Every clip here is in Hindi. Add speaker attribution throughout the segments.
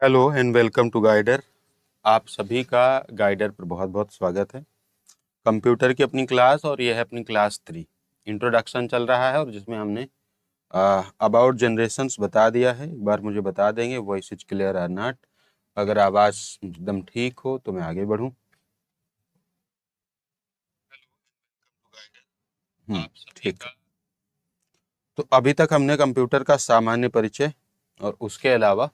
Speaker 1: Hello and welcome to Guider. आप सभी का गाइडर पर बहुत बहुत स्वागत है। कंप्यूटर की अपनी क्लास और यह है अपनी क्लास 3 इंट्रोडक्शन चल रहा है और जिसमें हमने अबाउट जनरेशंस बता दिया है। एक बार मुझे बता देंगे voice is clear or not. अगर आवाज़ एकदम ठीक हो तो मैं आगे बढ़ूं। ठीक है। तो अभी तक हमने कंप्यूटर का सामान्य परिचय और उसके अलावा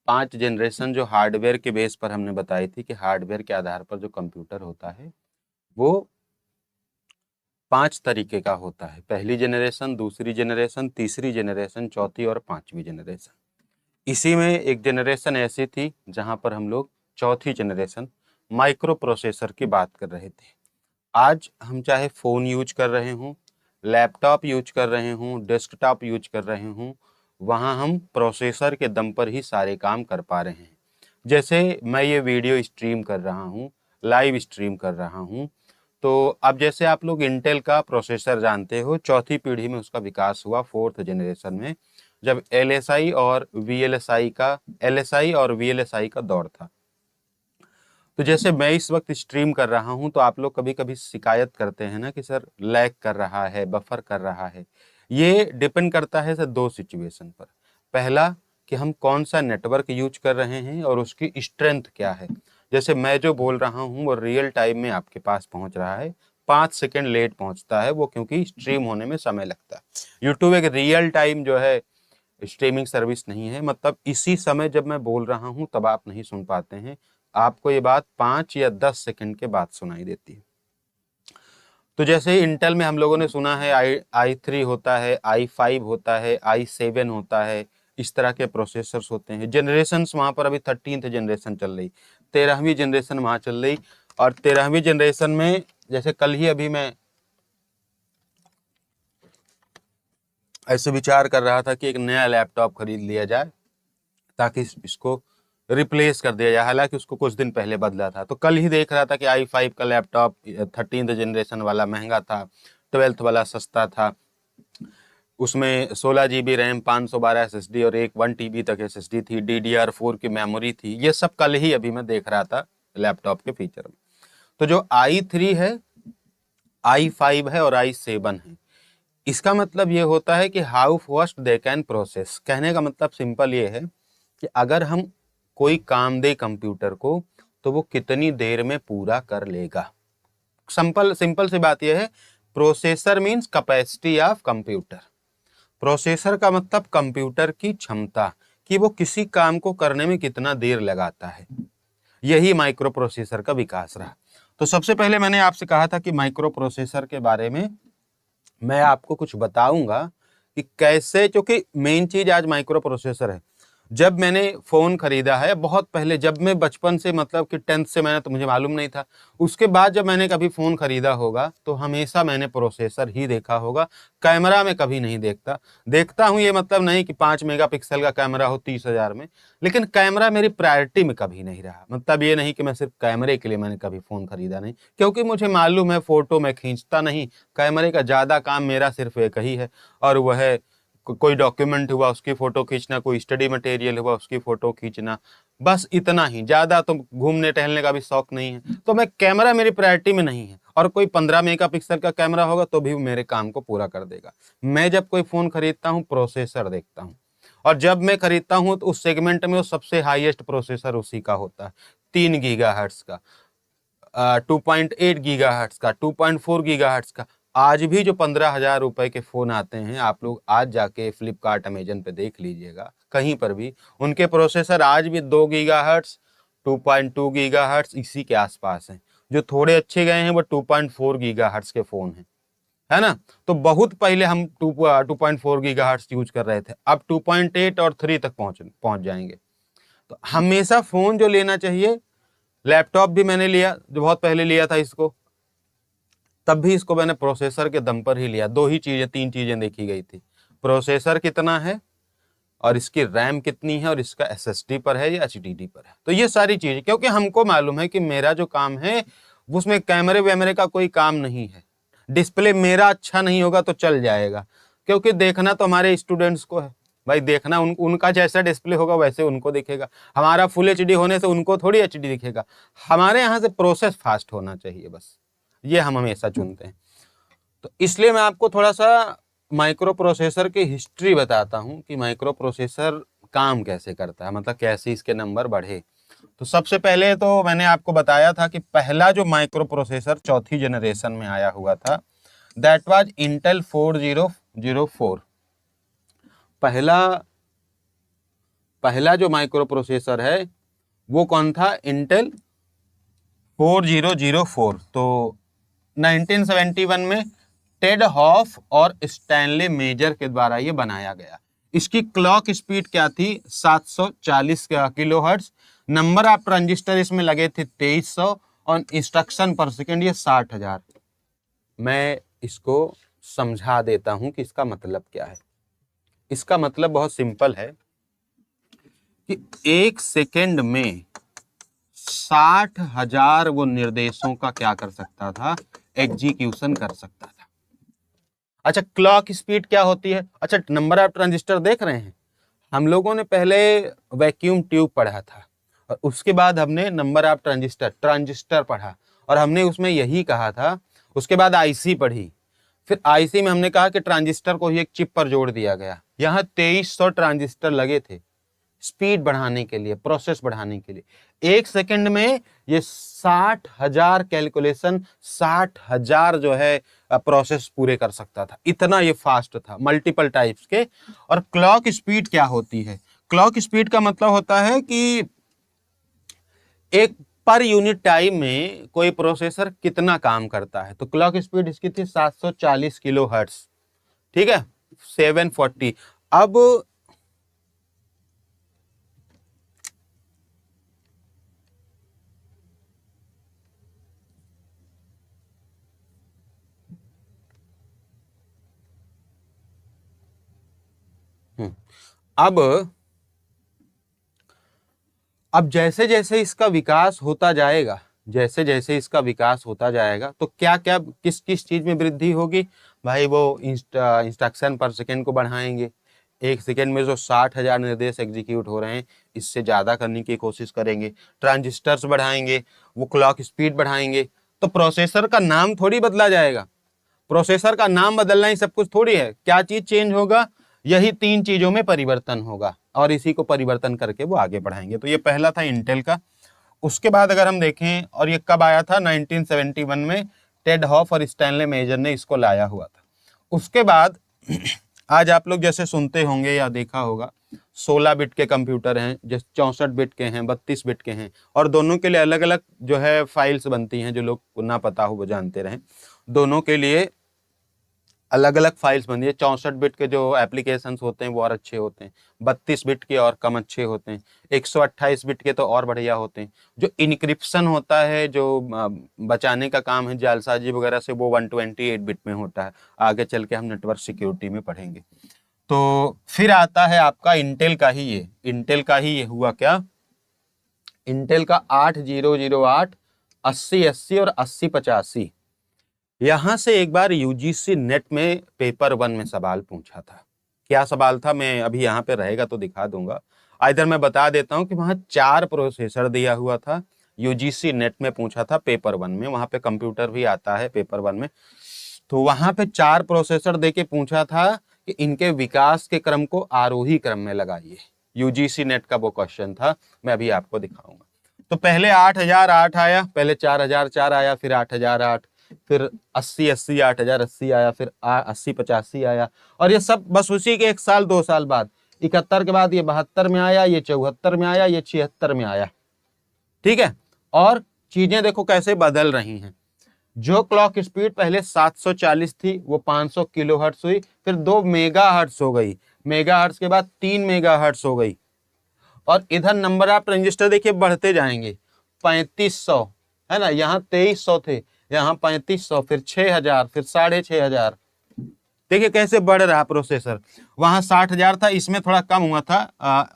Speaker 1: 5 जनरेशन जो हार्डवेयर के बेस पर हमने बताई थी कि हार्डवेयर के आधार पर जो कंप्यूटर होता है वो 5 तरीके का होता है। पहली जनरेशन, दूसरी जनरेशन, तीसरी जनरेशन, चौथी और 5वीं जनरेशन। इसी में एक जनरेशन ऐसी थी जहां पर हम लोग चौथी जनरेशन माइक्रो प्रोसेसर की बात कर रहे थे। आज हम चाहे फ़ोन यूज कर रहे हों, लैपटॉप यूज कर रहे हों, डेस्कटॉप यूज कर रहे हों, वहाँ हम प्रोसेसर के दम पर ही सारे काम कर पा रहे हैं। जैसे मैं ये वीडियो स्ट्रीम कर रहा हूँ, लाइव स्ट्रीम कर रहा हूँ, तो अब जैसे आप लोग इंटेल का प्रोसेसर जानते हो, चौथी पीढ़ी में उसका विकास हुआ, 4th जनरेशन में, जब LSI और VLSI का दौर था। तो जैसे मैं इस वक्त स्ट्रीम कर रहा हूं तो आप लोग कभी कभी शिकायत करते हैं ना कि सर लैग कर रहा है, बफर कर रहा है। ये डिपेंड करता है सर 2 सिचुएशन पर। पहला कि हम कौन सा नेटवर्क यूज कर रहे हैं और उसकी स्ट्रेंथ क्या है। जैसे मैं जो बोल रहा हूं वो रियल टाइम में आपके पास पहुंच रहा है, 5 सेकेंड लेट पहुंचता है वो, क्योंकि स्ट्रीम होने में समय लगता है। यूट्यूब एक रियल टाइम जो है स्ट्रीमिंग सर्विस नहीं है, मतलब इसी समय जब मैं बोल रहा हूं तब आप नहीं सुन पाते हैं, आपको ये बात 5 या 10 सेकंड के बाद सुनाई देती है। तो जैसे इंटेल में हम लोगों ने सुना है i3 होता है, i5 होता है, i7 होता है, इस तरह के प्रोसेसर्स होते हैं। जनरेशन्स वहाँ पर अभी 13th जनरेशन चल रही, 13वीं जनरेशन वहाँ चल रही। और 13वीं जनरेशन में जैसे कल ही अभी मैं ऐसे विचार कर रहा था कि एक नया लैपटॉप खरीद लिया जाए ताकि इसको रिप्लेस कर दिया जाए, हालांकि उसको कुछ दिन पहले बदला था। तो कल ही देख रहा था कि i5 का लैपटॉप 13th जनरेशन वाला महंगा था, 12th वाला सस्ता था। उसमें 16 GB रैम, 512 SSD और एक 1 TB तक SSD थी, DDR4 की मेमोरी थी। ये सब कल ही अभी मैं देख रहा था लैपटॉप के फीचर में। तो जो i3 है, i5 है और i7 है, इसका मतलब ये होता है कि how fast they can process. कहने का मतलब सिंपल ये है कि अगर हम कोई काम दे कंप्यूटर को तो वो कितनी देर में पूरा कर लेगा। सिंपल सिंपल सी बात यह है, processor means capacity of computer. Processor का मतलब कंप्यूटर की क्षमता, कि वो किसी काम को करने में कितना देर लगाता है। यही माइक्रो प्रोसेसर का विकास रहा। तो सबसे पहले मैंने आपसे कहा था कि माइक्रो प्रोसेसर के बारे में मैं आपको कुछ बताऊंगा कि कैसे, क्योंकि मेन चीज आज माइक्रो प्रोसेसर है। जब मैंने फोन खरीदा है बहुत पहले, जब मैं बचपन से, मतलब कि 10th से मैंने, तो मुझे मालूम नहीं था। उसके बाद जब मैंने कभी फोन खरीदा होगा तो हमेशा मैंने प्रोसेसर ही देखा होगा, कैमरा में कभी नहीं देखता। देखता हूं ये मतलब नहीं कि 5 मेगापिक्सल का कैमरा हो 30,000 में, लेकिन कैमरा मेरी प्रायोरिटी में कभी नहीं रहा। मतलब ये नहीं कि मैं सिर्फ कैमरे के लिए मैंने कभी फोन खरीदा नहीं, क्योंकि मुझे मालूम है फोटो मैं खींचता नहीं, कैमरे का ज्यादा काम मेरा सिर्फ एक ही है, और वह है कोई डॉक्यूमेंट हुआ उसकी फोटो खींचना, कोई स्टडी मटेरियल हुआ उसकी फोटो खींचना, बस इतना ही। ज्यादा तो घूमने टहलने का भी शौक नहीं है। तो मैं, कैमरा मेरी प्रायोरिटी में नहीं है, और कोई 15 मेगापिक्सल का कैमरा होगा तो भी मेरे काम को पूरा कर देगा। मैं जब कोई फोन खरीदता हूँ प्रोसेसर देखता हूँ, और जब मैं खरीदता हूँ तो उस सेगमेंट में वो सबसे हाईएस्ट प्रोसेसर उसी का होता है, 3 GHz का, 2.8 GHz का, 2.4 GHz का। आज भी जो 15,000 रुपए के फोन आते हैं, आप लोग आज जाके फ्लिपकार्ट अमेजन पे देख लीजिएगा, कहीं पर भी उनके प्रोसेसर आज भी 2 GHz, 2.2 GHz इसी के आसपास हैं। जो थोड़े अच्छे गए हैं वो 2.4 GHz के फोन हैं, है ना। तो बहुत पहले हम 2.4 GHz यूज कर रहे थे, अब 2.8 और 3 तक पहुंच जाएंगे। तो हमेशा फोन जो लेना चाहिए, लैपटॉप भी मैंने लिया जो बहुत पहले लिया था इसको, तब भी इसको मैंने प्रोसेसर के दम पर ही लिया। 2 ही चीजें, 3 चीजें देखी गई थी, प्रोसेसर कितना है और इसकी रैम कितनी है और इसका SSD पर है या HDD पर है। तो ये सारी चीजें, क्योंकि हमको मालूम है कि मेरा जो काम है उसमें कैमरे वैमरे का कोई काम नहीं है। डिस्प्ले मेरा अच्छा नहीं होगा तो चल जाएगा, क्योंकि देखना तो हमारे स्टूडेंट्स को है, भाई देखना उनका जैसा डिस्प्ले होगा वैसे उनको दिखेगा। हमारा फुल एचडी होने से उनको थोड़ी एचडी दिखेगा। हमारे यहाँ से प्रोसेस फास्ट होना चाहिए, बस ये हम हमेशा चुनते हैं। तो इसलिए मैं आपको थोड़ा सा माइक्रो प्रोसेसर की हिस्ट्री बताता हूँ कि माइक्रो प्रोसेसर काम कैसे करता है, मतलब कैसे इसके नंबर बढ़े। तो सबसे पहले तो मैंने आपको बताया था कि पहला जो माइक्रो प्रोसेसर चौथी जनरेशन में आया हुआ था, दैट वाज इंटेल 4004। पहला जो माइक्रो प्रोसेसर है वो कौन था? इंटेल 4004। तो 1971 में टेड हॉफ और स्टैनले मेजर के द्वारा ये बनाया गया। इसकी क्लॉक स्पीड क्या थी? 740 किलोहर्ट्ज। नंबर ऑफ ट्रांजिस्टर इसमें लगे थे 2300 और इंस्ट्रक्शन पर सेकेंड ये 60,000। मैं इसको समझा देता हूं कि इसका मतलब क्या है। इसका मतलब बहुत सिंपल है कि एक सेकेंड में 60,000 वो निर्देशों का क्या कर सकता था? एग्जीक्यूशन कर सकता था। अच्छा, क्लॉक स्पीड क्या होती है? अच्छा, नंबर ऑफ ट्रांजिस्टर देख रहे हैं। हम लोगों ने पहले वैक्यूम ट्यूब पढ़ा था और उसके बाद हमने नंबर ऑफ ट्रांजिस्टर पढ़ा और हमने उसमें यही कहा था। उसके बाद आईसी पढ़ी, फिर आईसी में हमने कहा कि ट्रांजिस्टर को ही एक चिप पर जोड़ दिया गया। यहाँ 2300 ट्रांजिस्टर लगे थे स्पीड बढ़ाने के लिए, प्रोसेस बढ़ाने के लिए। एक सेकंड में ये 60,000 कैलकुलेशन, 60,000 जो है प्रोसेस पूरे कर सकता था। इतना ये फास्ट था, मल्टीपल टाइप्स के। और क्लॉक स्पीड क्या होती है? क्लॉक स्पीड का मतलब होता है कि एक पर यूनिट टाइम में कोई प्रोसेसर कितना काम करता है। तो क्लॉक स्पीड इसकी थी 740 किलो हर्ट्ज, ठीक है, 740। अब जैसे जैसे इसका विकास होता जाएगा, जैसे जैसे इसका विकास होता जाएगा तो क्या क्या किस किस चीज में वृद्धि होगी? भाई वो इंस्ट्रक्शन पर सेकेंड को बढ़ाएंगे। एक सेकेंड में जो 60,000 निर्देश एग्जीक्यूट हो रहे हैं इससे ज्यादा करने की कोशिश करेंगे। ट्रांजिस्टर्स बढ़ाएंगे, वो क्लॉक स्पीड बढ़ाएंगे। तो प्रोसेसर का नाम थोड़ी बदला जाएगा। प्रोसेसर का नाम बदलना ही सब कुछ थोड़ी है। क्या चीज चेंज होगा? यही 3 चीजों में परिवर्तन होगा और इसी को परिवर्तन करके वो आगे बढ़ाएंगे। तो ये पहला था इंटेल का। उसके बाद अगर हम देखें, और ये कब आया था? 1971 में टेड हॉफ और स्टैनले मेजर ने इसको लाया हुआ था। उसके बाद आज आप लोग जैसे सुनते होंगे या देखा होगा, 16 बिट के कंप्यूटर हैं, जैसे 64 बिट के हैं, 32 बिट के हैं, और दोनों के लिए अलग अलग जो है फाइल्स बनती हैं। जो लोग को ना पता हो वो जानते रहें, दोनों के लिए अलग अलग फाइल्स बनती है। 64 बिट के जो एप्लीकेशंस होते हैं वो और अच्छे होते हैं, 32 बिट के और कम अच्छे होते हैं, 128 बिट के तो और बढ़िया होते हैं। जो इनक्रिप्शन होता है, जो बचाने का काम है जालसाजी वगैरह से, वो 128 बिट में होता है। आगे चल के हम नेटवर्क सिक्योरिटी में पढ़ेंगे। तो फिर आता है आपका इंटेल का ही ये हुआ क्या? इंटेल का 8008, 8080 और 8085। यहां से एक बार यूजीसी नेट में पेपर 1 में सवाल पूछा था। क्या सवाल था? मैं अभी यहाँ पे रहेगा तो दिखा दूंगा। इधर मैं बता देता हूँ कि वहां 4 प्रोसेसर दिया हुआ था। यूजीसी नेट में पूछा था पेपर 1 में, वहां पे कंप्यूटर भी आता है पेपर 1 में। तो वहां पे 4 प्रोसेसर देके पूछा था कि इनके विकास के क्रम को आरोही क्रम में लगाइए। यूजीसी नेट का वो क्वेश्चन था, मैं अभी आपको दिखाऊंगा। तो पहले 8008 आया, पहले 4004 आया, फिर 8008, फिर 8080, 8080 आया, फिर 8085 आया। और ये सब बस उसी के 1 साल 2 साल बाद, 71 के बाद ये 72 में आया, ये 74 में आया, ये 76 में आया। ठीक है, और चीजें देखो कैसे बदल रही हैं। जो क्लॉक स्पीड पहले 740 थी वो 500 किलोहर्ट्ज हुई, फिर 2 मेगाहर्ट्ज हो गई, मेगाहर्ट्ज के बाद 3 मेगाहर्ट्ज हो गई। और इधर नंबर ऑफ ट्रांजिस्टर देखिए बढ़ते जाएंगे, 3500 है ना, यहाँ 2300 थे, यहाँ 3500, फिर 6000, फिर 6500। देखिए कैसे बढ़ रहा प्रोसेसर। वहां 60,000 था, इसमें थोड़ा कम हुआ था,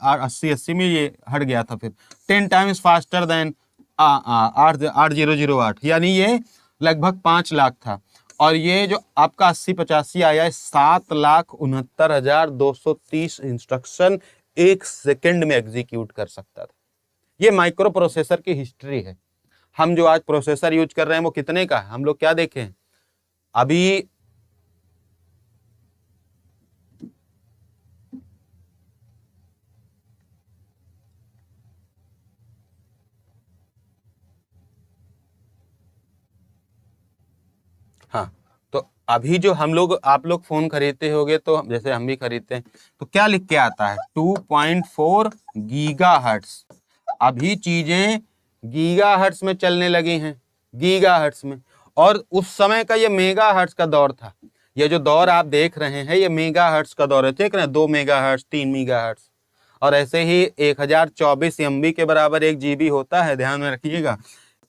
Speaker 1: 8080 में ये हट गया था। फिर 10 टाइम्स फास्टर देन 8008, यानी ये लगभग 5 लाख था। और ये जो आपका 8085 आया है 7,69,230 इंस्ट्रक्शन एक सेकंड में एग्जीक्यूट कर सकता था। ये माइक्रो प्रोसेसर की हिस्ट्री है। हम जो आज प्रोसेसर यूज कर रहे हैं वो कितने का है, हम लोग क्या देखें अभी। हाँ, तो अभी जो हम लोग आप लोग फोन खरीदते होगे, तो जैसे हम भी खरीदते हैं, तो क्या लिख के आता है 2.4 गीगाहर्ट्ज। अभी चीजें गीगाहर्ट्ज में चलने लगी हैं, गीगाहर्ट्ज में। और उस समय का ये मेगाहर्ट्ज का दौर था। ये जो दौर आप देख रहे हैं ये मेगाहर्ट्ज का दौर है, देख रहे हैं 2 मेगाहर्ट्ज 3 मेगाहर्ट्ज। और ऐसे ही 1024 MB के बराबर 1 GB होता है, ध्यान में रखिएगा।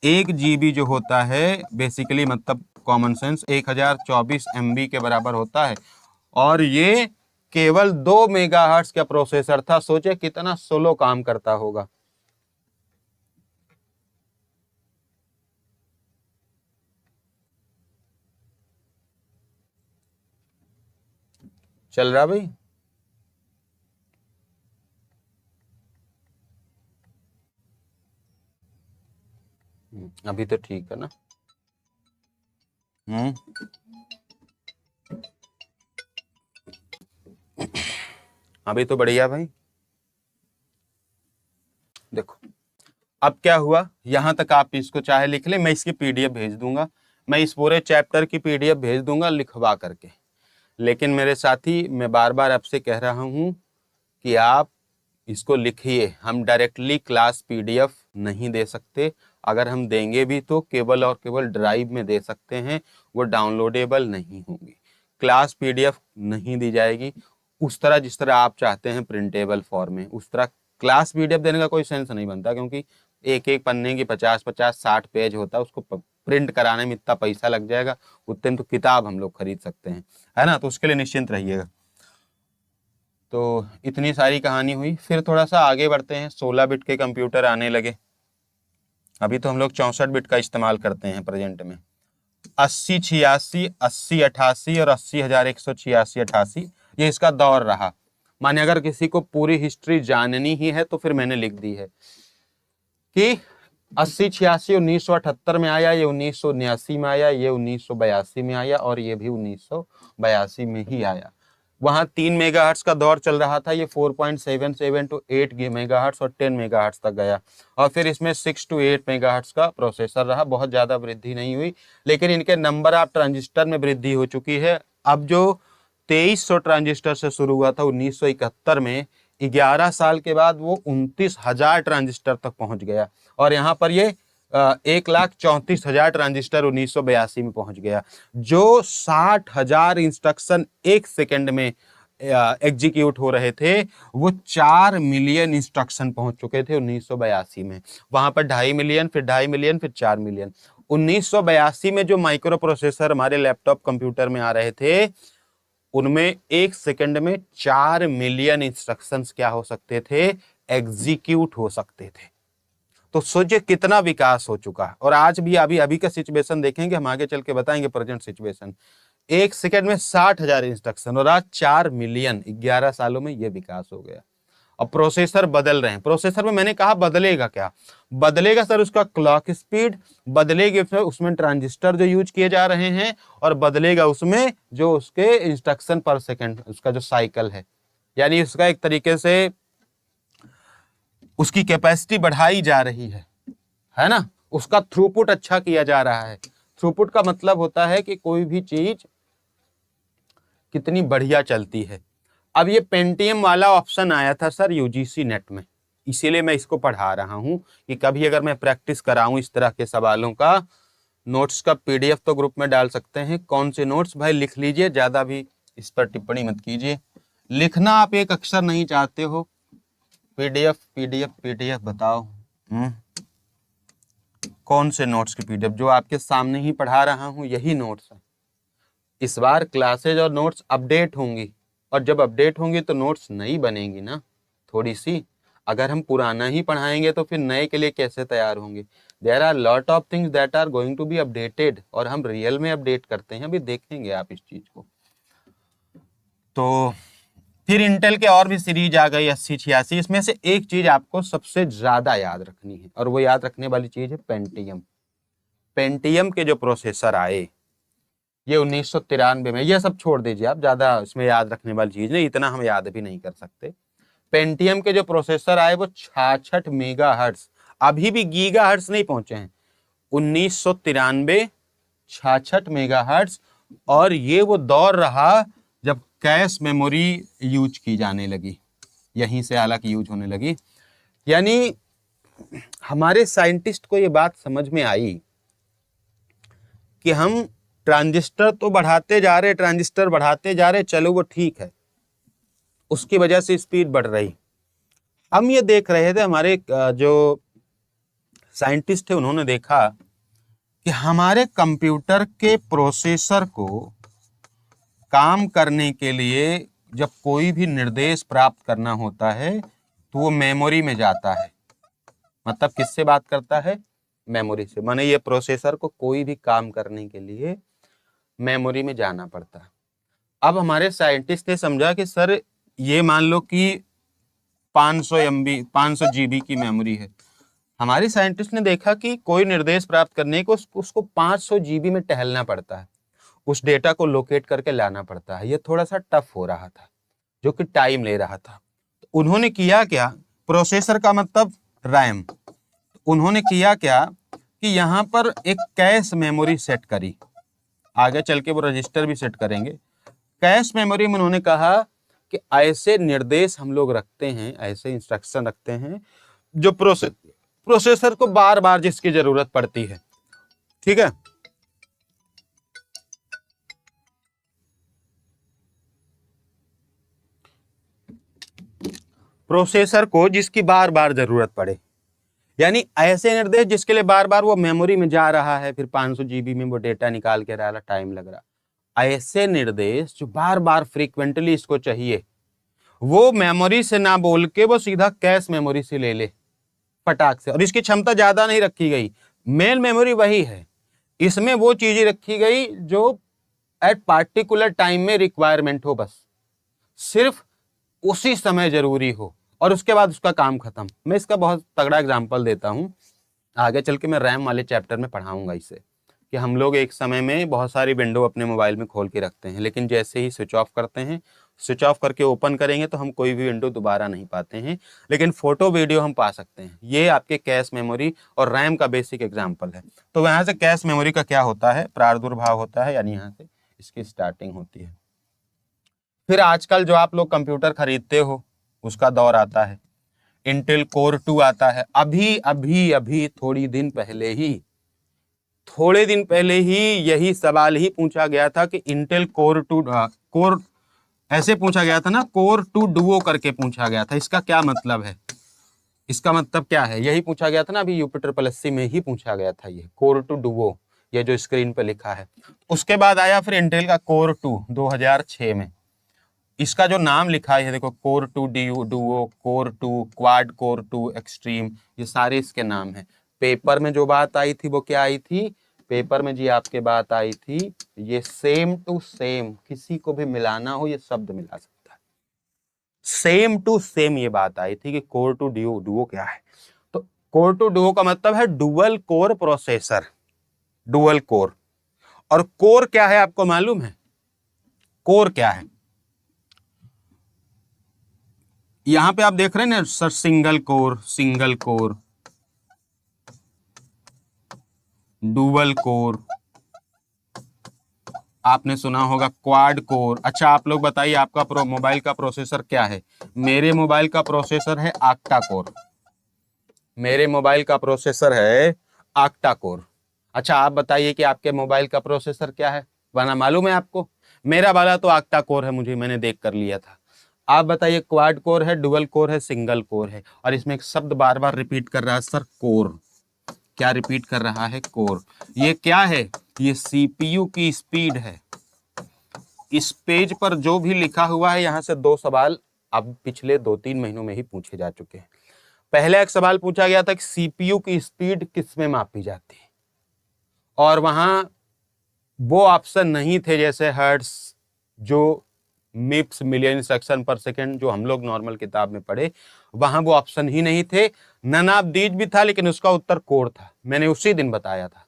Speaker 1: 1 GB जो होता है बेसिकली मतलब कॉमन सेंस 1024 MB के बराबर होता है। और ये केवल 2 मेगाहर्ट्ज का प्रोसेसर था। सोचे कितना स्लो काम करता होगा। चल रहा भाई? अभी तो ठीक है ना? अभी तो बढ़िया भाई। देखो अब क्या हुआ, यहां तक आप इसको चाहे लिख ले, मैं इसकी PDF भेज दूंगा, मैं इस पूरे चैप्टर की PDF भेज दूंगा लिखवा करके। लेकिन मेरे साथी, मैं बार बार आपसे कह रहा हूं कि आप इसको लिखिए। हम डायरेक्टली क्लास PDF नहीं दे सकते। अगर हम देंगे भी तो केवल और केवल ड्राइव में दे सकते हैं, वो डाउनलोडेबल नहीं होंगी। क्लास PDF नहीं दी जाएगी उस तरह जिस तरह आप चाहते हैं प्रिंटेबल फॉर्म में। उस तरह क्लास PDF देने का कोई सेंस नहीं बनता, क्योंकि एक एक पन्ने की 50-50-60 पेज होता है, उसको प्रिंट कराने में इतना पैसा लग जाएगा, उतने में तो किताब हम लोग खरीद सकते हैं, है ना? तो उसके लिए निश्चिंत रहिएगा। तो इतनी सारी कहानी हुई। फिर थोड़ा सा आगे बढ़ते हैं। 16 बिट के कंप्यूटर आने लगे। अभी तो हम लोग 64 बिट का इस्तेमाल करते हैं प्रेजेंट में। 8086, 8088 और 80,186-88 ये इसका दौर रहा। माने अगर किसी को पूरी हिस्ट्री जाननी ही है तो फिर मैंने लिख दी है कि 8086 1978 में आया, ये 1979 में आया, ये 1982 में आया और ये भी 1982 में ही आया। वहां 3 मेगाहर्ट्ज का दौर चल रहा था, ये 4.77 to 8 मेगाहर्ट्ज और 10 मेगाहर्ट्ज तक गया। और फिर इसमें 6 to 8 मेगाहर्ट्ज का प्रोसेसर रहा। बहुत ज्यादा वृद्धि नहीं हुई, लेकिन इनके नंबर ऑफ ट्रांजिस्टर में वृद्धि हो चुकी है। अब जो 2300 ट्रांजिस्टर से शुरू हुआ था 1971 में, 11 साल के बाद वो 29,000 ट्रांजिस्टर तक पहुंच गया। और यहाँ पर ये 1,34,000 ट्रांजिस्टर 1982 में पहुंच गया। जो 60,000 इंस्ट्रक्शन एक सेकंड में एग्जीक्यूट हो रहे थे, वो 4 मिलियन इंस्ट्रक्शन पहुंच चुके थे 1982 में। वहां पर 2.5 मिलियन, फिर 2.5 मिलियन, फिर 4 मिलियन। 1982 में जो माइक्रो प्रोसेसर हमारे लैपटॉप कंप्यूटर में आ रहे थे, उनमें एक सेकंड में 4 मिलियन इंस्ट्रक्शंस क्या हो सकते थे, एग्जीक्यूट हो सकते थे। तो सोचिए कितना विकास हो चुका है। और आज भी अभी का सिचुएशन देखेंगे, हम आगे चल के बताएंगे प्रेजेंट सिचुएशन। एक सेकंड में 60,000 इंस्ट्रक्शन और आज 4 मिलियन। 11 सालों में यह विकास हो गया। अब प्रोसेसर बदल रहे हैं। प्रोसेसर में मैंने कहा बदलेगा क्या? बदलेगा सर उसका क्लॉक स्पीड, बदलेगी उसमें ट्रांजिस्टर जो यूज किए जा रहे हैं, और बदलेगा उसमें जो उसके इंस्ट्रक्शन पर सेकंड उसका जो साइकिल है। यानी उसका एक तरीके से उसकी कैपेसिटी बढ़ाई जा रही है ना? उसका थ्रूपुट अच्छा किया जा रहा है। थ्रूपुट का मतलब होता है कि कोई भी चीज कितनी बढ़िया चलती है। अब ये पेंटियम वाला ऑप्शन आया था सर UGC नेट में, इसीलिए मैं इसको पढ़ा रहा हूं कि कभी अगर मैं प्रैक्टिस कराऊं इस तरह के सवालों का, नोट्स का PDF तो ग्रुप में डाल सकते हैं। कौन से नोट्स भाई लिख लीजिए, ज्यादा भी इस पर टिप्पणी मत कीजिए। लिखना आप एक अक्षर नहीं चाहते हो, PDF बताओ। कौन से नोट्स की PDF? जो आपके सामने ही पढ़ा रहा हूं यही नोट्स है। इस बार क्लासेज और नोट्स अपडेट होंगी, और जब अपडेट होंगी तो नोट्स नई बनेंगी ना थोड़ी सी। अगर हम पुराना ही पढ़ाएंगे तो फिर नए के लिए कैसे तैयार होंगे? There are lot of things that are going to be updated, और हम रियल में अपडेट करते हैं, अभी देखेंगे आप इस चीज को। तो फिर इंटेल के और भी सीरीज आ गई 8086, इसमें से एक चीज आपको सबसे ज्यादा याद रखनी है, और वो याद रखने वाली चीज है पेंटियम। पेंटियम के जो प्रोसेसर आए ये 1993 में, ये सब छोड़ दीजिए आप, ज्यादा इसमें याद रखने वाली चीज नहीं, इतना हम याद भी नहीं कर सकते। पेंटियम के जो प्रोसेसर आए वो 66 मेगाहर्ट्ज, अभी भी गीगाहर्ट्ज नहीं पहुंचे हैं, 1993 66 मेगाहर्ट्ज। और ये वो दौर रहा जब कैश मेमोरी यूज की जाने लगी, यहीं से हालांकि यूज होने लगी। यानी हमारे साइंटिस्ट को ये बात समझ में आई कि हम ट्रांजिस्टर तो बढ़ाते जा रहे, ट्रांजिस्टर बढ़ाते जा रहे, चलो वो ठीक है, उसकी वजह से स्पीड बढ़ रही। हम ये देख रहे थे, हमारे जो साइंटिस्ट थे उन्होंने देखा कि हमारे कंप्यूटर के प्रोसेसर को काम करने के लिए जब कोई भी निर्देश प्राप्त करना होता है तो वो मेमोरी में जाता है। मतलब किससे बात करता है? मेमोरी से। माने ये प्रोसेसर को कोई भी काम करने के लिए मेमोरी में जाना पड़ता है। अब हमारे साइंटिस्ट ने समझा कि सर ये मान लो कि 500 MB 500 GB की मेमोरी है। हमारे साइंटिस्ट ने देखा कि कोई निर्देश प्राप्त करने को उसको 500 GB में टहलना पड़ता है, उस डेटा को लोकेट करके लाना पड़ता है। ये थोड़ा सा टफ हो रहा था, जो कि टाइम ले रहा था। तो उन्होंने किया क्या, प्रोसेसर का मतलब रैम, उन्होंने किया क्या कि यहाँ पर एक कैश मेमोरी सेट करी, आगे चल के वो रजिस्टर भी सेट करेंगे। कैश मेमोरी में उन्होंने कहा कि ऐसे निर्देश हम लोग रखते हैं, ऐसे इंस्ट्रक्शन रखते हैं जो प्रोसेसर को बार बार जिसकी जरूरत पड़ती है, ठीक है, प्रोसेसर को जिसकी बार बार जरूरत पड़े, यानी ऐसे निर्देश जिसके लिए बार बार वो मेमोरी में जा रहा है, फिर 500 GB में वो डेटा निकाल के रहा, टाइम लग रहा। ऐसे निर्देश जो बार बार फ्रीक्वेंटली इसको चाहिए, वो मेमोरी से ना बोल के वो सीधा कैश मेमोरी से ले ले फटाक से। और इसकी क्षमता ज्यादा नहीं रखी गई, मेन मेमोरी वही है, इसमें वो चीजें रखी गई जो एट पार्टिकुलर टाइम में रिक्वायरमेंट हो, बस सिर्फ उसी समय जरूरी हो, और उसके बाद उसका काम खत्म। मैं इसका बहुत तगड़ा एग्जांपल देता हूं, आगे चल के मैं रैम वाले चैप्टर में पढ़ाऊंगा इसे, कि हम लोग एक समय में बहुत सारी विंडो अपने मोबाइल में खोल के रखते हैं, लेकिन जैसे ही स्विच ऑफ करते हैं, स्विच ऑफ करके ओपन करेंगे तो हम कोई भी विंडो दोबारा नहीं पाते हैं, लेकिन फोटो वीडियो हम पा सकते हैं। ये आपके कैश मेमोरी और रैम का बेसिक एग्जाम्पल है। तो यहाँ से कैश मेमोरी का क्या होता है, प्रादुर्भाव होता है, यानी यहाँ से इसकी स्टार्टिंग होती है। फिर आजकल जो आप लोग कंप्यूटर खरीदते हो उसका दौर आता है, इंटेल कोर 2 आता है। अभी थोड़े दिन पहले ही यही सवाल ही पूछा गया था कि इंटेल कोर 2 कोर ऐसे पूछा गया था ना, कोर 2 डुओ करके पूछा गया था। इसका क्या मतलब है, इसका मतलब क्या है, यही पूछा गया था ना, अभी यूपिटर प्लस में ही पूछा गया था ये कोर 2 डुओ, ये जो स्क्रीन पे लिखा है। उसके बाद आया फिर इंटेल का कोर 2 2006 में। इसका जो नाम लिखा है देखो, core 2 Duo, core 2, quad core 2 extreme, ये सारे इसके नाम हैं। पेपर में जो बात आई थी वो क्या आई थी, पेपर में जी आपके बात आई थी, ये सेम टू सेम, किसी को भी मिलाना हो ये शब्द मिला सकता है, सेम टू सेम ये बात आई थी कि कोर 2 डुओ क्या है। तो कोर 2 डुओ का मतलब है dual core processor, dual core. और कोर क्या है आपको मालूम है, कोर क्या है? यहां पे आप देख रहे हैं ना sir, single core, dual core, आपने सुना होगा क्वाड कोर। अच्छा आप लोग बताइए आपका मोबाइल का प्रोसेसर क्या है? मेरे मोबाइल का प्रोसेसर है ऑक्टा कोर, मेरे मोबाइल का प्रोसेसर है ऑक्टा कोर। अच्छा आप बताइए कि आपके मोबाइल का प्रोसेसर क्या है, वरना मालूम है आपको? मेरा वाला तो ऑक्टा कोर है, मैंने देख कर लिया था। आप बताइए क्वाड कोर है, डुअल कोर है, सिंगल कोर है? और इसमें एक शब्द बार बार रिपीट कर रहा है सर, कोर। क्या रिपीट कर रहा है? कोर। ये क्या है? ये सीपीयू की स्पीड है। इस पेज पर जो भी लिखा हुआ है, यहां से 2 सवाल अब पिछले 2-3 महीनों में ही पूछे जा चुके हैं। पहले एक सवाल पूछा गया था कि सीपीयू की स्पीड किस में मापी जाती है, और वहां वो ऑप्शन नहीं थे जैसे हर्ट्स, जो मिप्स मिलियन इंस्ट्रक्शन पर सेकेंड जो हम लोग नॉर्मल किताब में पढ़े, वहां वो ऑप्शन ही नहीं थे। नन ऑफ दीज भी था, लेकिन उसका उत्तर कोर था। मैंने उसी दिन बताया था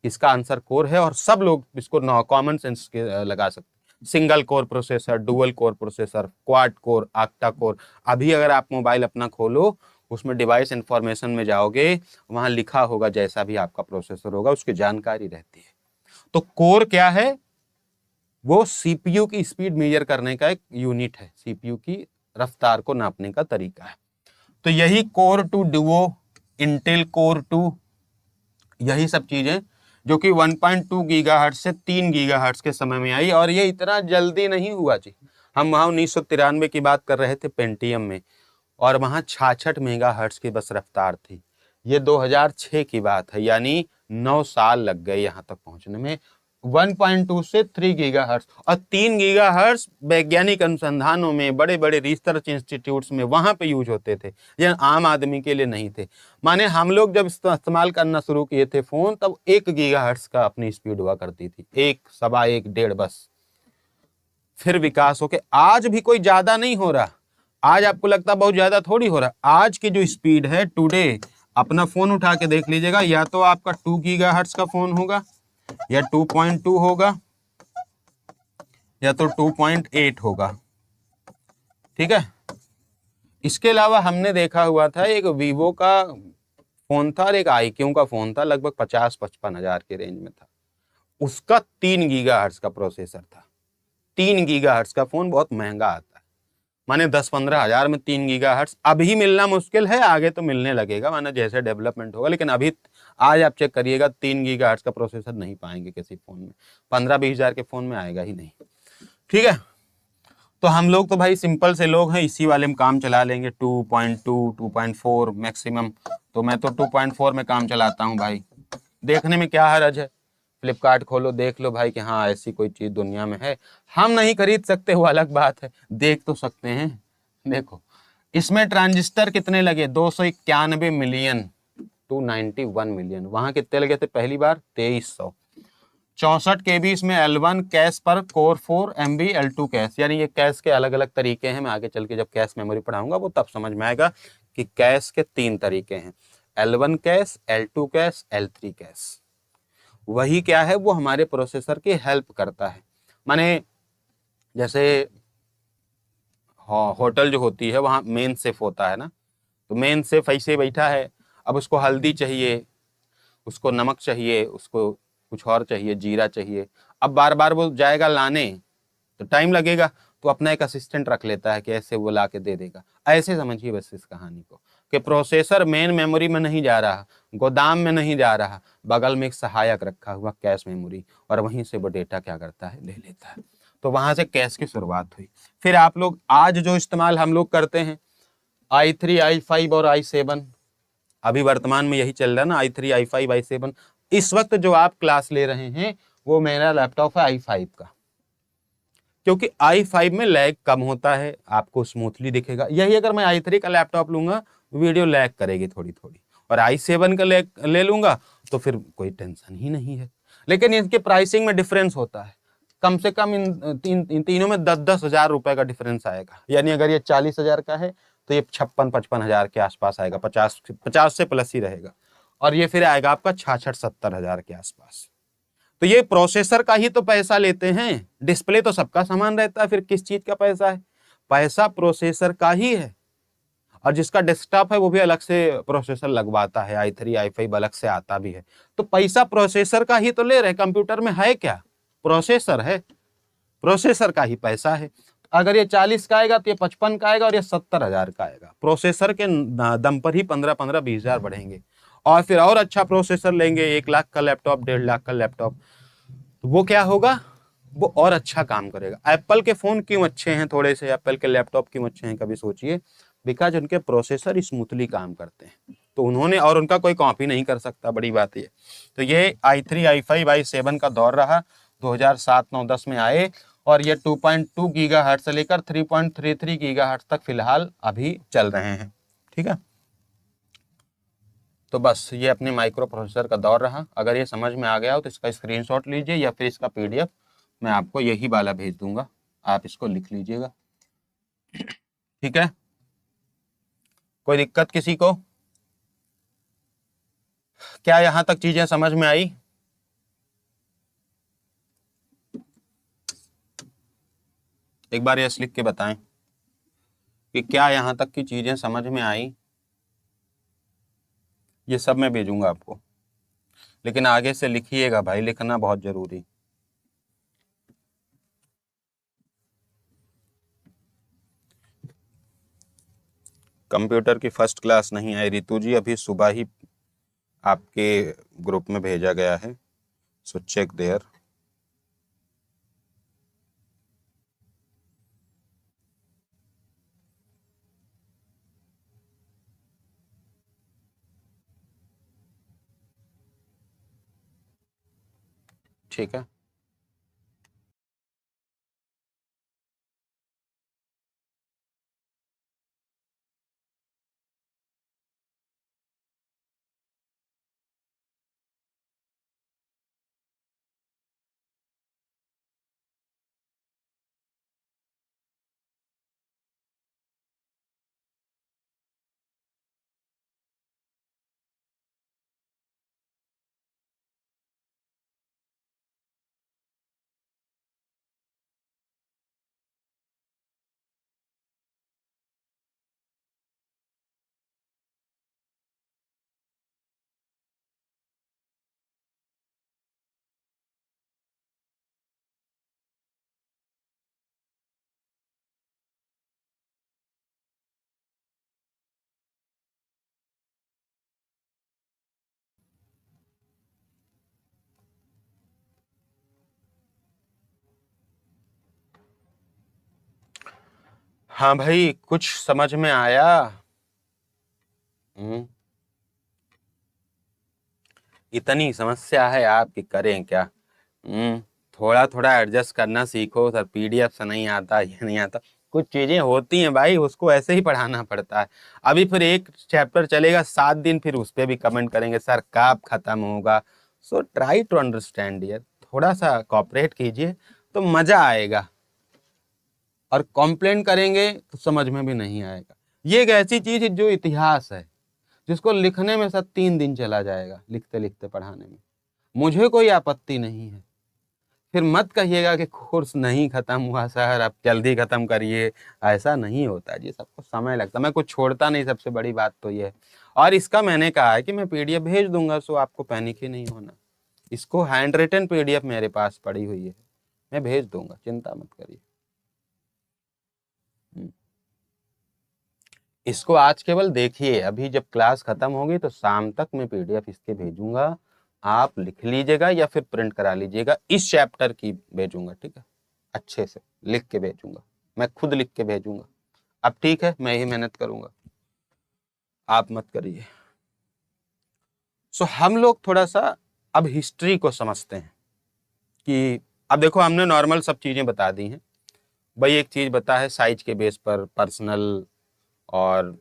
Speaker 1: इसका आंसर कोर है, और सब लोग इसको कॉमन सेंस के लगा सकते। Single core processor, dual core processor, quad core, octa core. अभी अगर आप मोबाइल अपना खोलो, उसमें डिवाइस इंफॉर्मेशन में जाओगे, वहां लिखा होगा जैसा भी आपका प्रोसेसर होगा उसकी जानकारी रहती है। तो कोर क्या है? वो सीपीयू की स्पीड मेजर करने का एक यूनिट है, सीपीयू की रफ्तार को नापने का तरीका है। तो यही कोर 2 डुओ, इंटेल कोर 2, यही सब चीजें जो कि 1.2 गीगाहर्ट्ज से 3 गीगाहर्ट्ज के समय में आई, और ये इतना जल्दी नहीं हुआ जी। हम वहां 1993 की बात कर रहे थे पेंटियम में, और वहां 66 मेगाहर्ट्ज की बस रफ्तार थी। ये 2006 की बात है, यानी 9 साल लग गए यहाँ तक पहुंचने में। 1.2 से 3 गीगाहर्ट्ज, और 3 गीगाहर्ट्ज वैज्ञानिक अनुसंधानों में, बड़े बड़े रिसर्च इंस्टीट्यूट्स में वहां पे यूज होते थे, ये आम आदमी के लिए नहीं थे। माने हम लोग जब इस्तेमाल करना शुरू किए थे फोन, तब 1 गीगाहर्ट्ज का अपनी स्पीड हुआ करती थी, 1, सवा 1, 1.5 बस। फिर विकास होके आज भी कोई ज्यादा नहीं हो रहा। आज आपको लगता बहुत ज्यादा थोड़ी हो रहा। आज की जो स्पीड है टुडे, अपना फोन उठा के देख लीजिएगा, या तो आपका 2 गीगाहर्ट्ज का फोन होगा, या 2.2 होगा, या तो 2.8 होगा। ठीक है। इसके अलावा हमने देखा हुआ था एक वीवो का फोन था और एक आईक्यू का फोन था, लगभग 50-55 हजार के रेंज में था। उसका 3 गीगाहर्ट्ज का प्रोसेसर था। 3 गीगाहर्ट्ज का फोन बहुत महंगा आता है, माने 10-15 हजार में 3 गीगाहर्ट्ज अभी मिलना मुश्किल है, आगे तो मिलने लगेगा माने जैसे डेवलपमेंट होगा। लेकिन अभी आज आप चेक करिएगा, 3 गीगाहर्ट्ज का प्रोसेसर नहीं पाएंगे किसी फोन में, 15-20 हजार के फोन में आएगा ही नहीं। ठीक है। तो हम लोग तो भाई सिंपल से लोग हैं, इसी वाले में काम चला लेंगे, 2.2, 2.4 मैक्सिमम। तो मैं तो 2.4 में काम चलाता हूँ भाई। देखने में क्या हर्ज है, फ्लिपकार्ट खोलो देख लो भाई कि हाँ ऐसी कोई चीज दुनिया में है। हम नहीं खरीद सकते वो अलग बात है, देख तो सकते हैं। देखो इसमें ट्रांजिस्टर कितने लगे, 291 मिलियन, 291 मिलियन। वहां कितने लगे थे पहली बार? 2300। 64 KB इसमें L1 कैश पर कोर 4 MB L2 कैश, यानी ये कैश के अलग अलग तरीके हैं। मैं आगे चल के जब कैश मेमोरी पढ़ाऊंगा वो तब समझ में आएगा कि कैश के 3 तरीके हैं, L1 cash, L2 cash, L3 cash. वही क्या है, वो हमारे प्रोसेसर की हेल्प करता है। माने जैसे होटल जो होती है वहाँ मेन शेफ होता है ना, तो मेन शेफ ऐसे बैठा है, अब उसको हल्दी चाहिए, उसको नमक चाहिए, उसको कुछ और चाहिए, जीरा चाहिए। अब बार बार वो जाएगा लाने तो टाइम लगेगा, तो अपना एक असिस्टेंट रख लेता है कि ऐसे वो ला के दे देगा। ऐसे समझिए बस इस कहानी को कि प्रोसेसर मेन मेमोरी में नहीं जा रहा, गोदाम में नहीं जा रहा, बगल में एक सहायक रखा हुआ कैश मेमोरी, और वहीं से वो डेटा क्या करता है, ले लेता है। तो वहां से कैश की शुरुआत हुई। फिर आप लोग आज जो इस्तेमाल हम लोग करते हैं, i3, i5 और i7, अभी वर्तमान में यही चल रहा है ना, i3, i5, i7। इस वक्त जो आप क्लास ले रहे हैं वो मेरा लैपटॉप है i5 का, क्योंकि i5 में लैग कम होता है, आपको स्मूथली दिखेगा। यही अगर मैं i3 का लैपटॉप लूंगा वीडियो लैग करेगी थोड़ी थोड़ी, और i7 का ले लूंगा तो फिर कोई टेंशन ही नहीं है। लेकिन इनके प्राइसिंग में डिफरेंस होता है, कम से कम इन तीनों में 10-10 हजार रुपए का डिफरेंस आएगा। यानी अगर ये 40 हजार का है तो ये 56-55 हजार के आसपास आएगा, 50 से प्लस ही रहेगा। और ये फिर आएगा आपका 66-70 हजार के आसपास। तो ये प्रोसेसर का ही तो पैसा लेते हैं, डिस्प्ले तो सबका सामान रहता है, फिर किस चीज का पैसा है? पैसा प्रोसेसर का ही है। और जिसका डेस्कटॉप है वो भी अलग से प्रोसेसर लगवाता है, i3, i5 अलग से आता भी है। तो पैसा प्रोसेसर का ही तो ले रहे। कंप्यूटर में है क्या? प्रोसेसर है, प्रोसेसर का ही पैसा है। अगर ये 40 का आएगा तो ये 55 का आएगा, और ये 70 हजार का आएगा। प्रोसेसर के दम पर ही 15-20 हजार बढ़ेंगे। और फिर और अच्छा प्रोसेसर लेंगे, 1 लाख का लैपटॉप, 1.5 लाख का लैपटॉप, तो वो क्या होगा, वो और अच्छा काम करेगा। एप्पल के फोन क्यों अच्छे हैं थोड़े से, एप्पल के लैपटॉप क्यों अच्छे हैं, कभी सोचिए। बिकॉज उनके प्रोसेसर स्मूथली काम करते हैं, तो उन्होंने, और उनका कोई कॉपी नहीं कर सकता, बड़ी बात ये। तो ये i3, i5, i7 का दौर रहा, 2007, 9, 10 में आए, और ये 2.2 गीगाहर्ट्ज से लेकर 3.33 गीगाहर्ट्ज तक फिलहाल अभी चल रहे हैं। ठीक है। तो बस ये अपने माइक्रो प्रोसेसर का दौर रहा। अगर ये समझ में आ गया हो तो इसका स्क्रीनशॉट लीजिए या फिर इसका पीडीएफ मैं आपको यही वाला भेज दूंगा, आप इसको लिख लीजिएगा। ठीक है, कोई दिक्कत किसी को? क्या यहां तक चीजें समझ में आई? एक बार यस लिख के बताएं कि क्या यहां तक की चीजें समझ में आई। ये सब मैं भेजूंगा आपको, लेकिन आगे से लिखिएगा भाई, लिखना बहुत जरूरी। कंप्यूटर की फर्स्ट क्लास नहीं आई रितु जी, अभी सुबह ही आपके ग्रुप में भेजा गया है, सो चेक देयर। ठीक है, हाँ भाई, कुछ समझ में आया? इतनी समस्या है आपकी, करें क्या? थोड़ा थोड़ा एडजस्ट करना सीखो सर, पीडीएफ से नहीं आता, ये नहीं आता, कुछ चीजें होती हैं भाई, उसको ऐसे ही पढ़ाना पड़ता है। अभी फिर एक चैप्टर चलेगा 7 दिन, फिर उस पर भी कमेंट करेंगे सर कब खत्म होगा। सो ट्राई टू अंडरस्टैंड यार, थोड़ा सा कॉपरेट कीजिए तो मजा आएगा, और कॉम्प्लेन करेंगे तो समझ में भी नहीं आएगा। ये एक ऐसी चीज है जो इतिहास है, जिसको लिखने में सब 3 दिन चला जाएगा, लिखते लिखते पढ़ाने में। मुझे कोई आपत्ति नहीं है, फिर मत कहिएगा कि कोर्स नहीं खत्म हुआ सर, अब जल्दी खत्म करिए। ऐसा नहीं होता जी, सबको समय लगता है, मैं कुछ छोड़ता नहीं, सबसे बड़ी बात तो ये है। और इसका मैंने कहा है कि मैं पीडीएफ भेज दूंगा, सो आपको पैनिक ही नहीं होना। इसको हैंड रिटन पीडीएफ मेरे पास पड़ी हुई है, मैं भेज दूंगा, चिंता मत करिए। इसको आज केवल देखिए, अभी जब क्लास खत्म होगी तो शाम तक मैं पीडीएफ इसके भेजूंगा, आप लिख लीजिएगा या फिर प्रिंट करा लीजिएगा। इस चैप्टर की भेजूंगा, ठीक है, अच्छे से लिख के भेजूंगा, मैं खुद लिख के भेजूंगा। अब ठीक है, मैं ही मेहनत करूंगा, आप मत करिए। सो हम लोग थोड़ा सा अब हिस्ट्री को समझते हैं कि अब देखो हमने नॉर्मल सब चीजें बता दी हैं भाई। एक चीज बता है साइज के बेस पर पर्सनल, और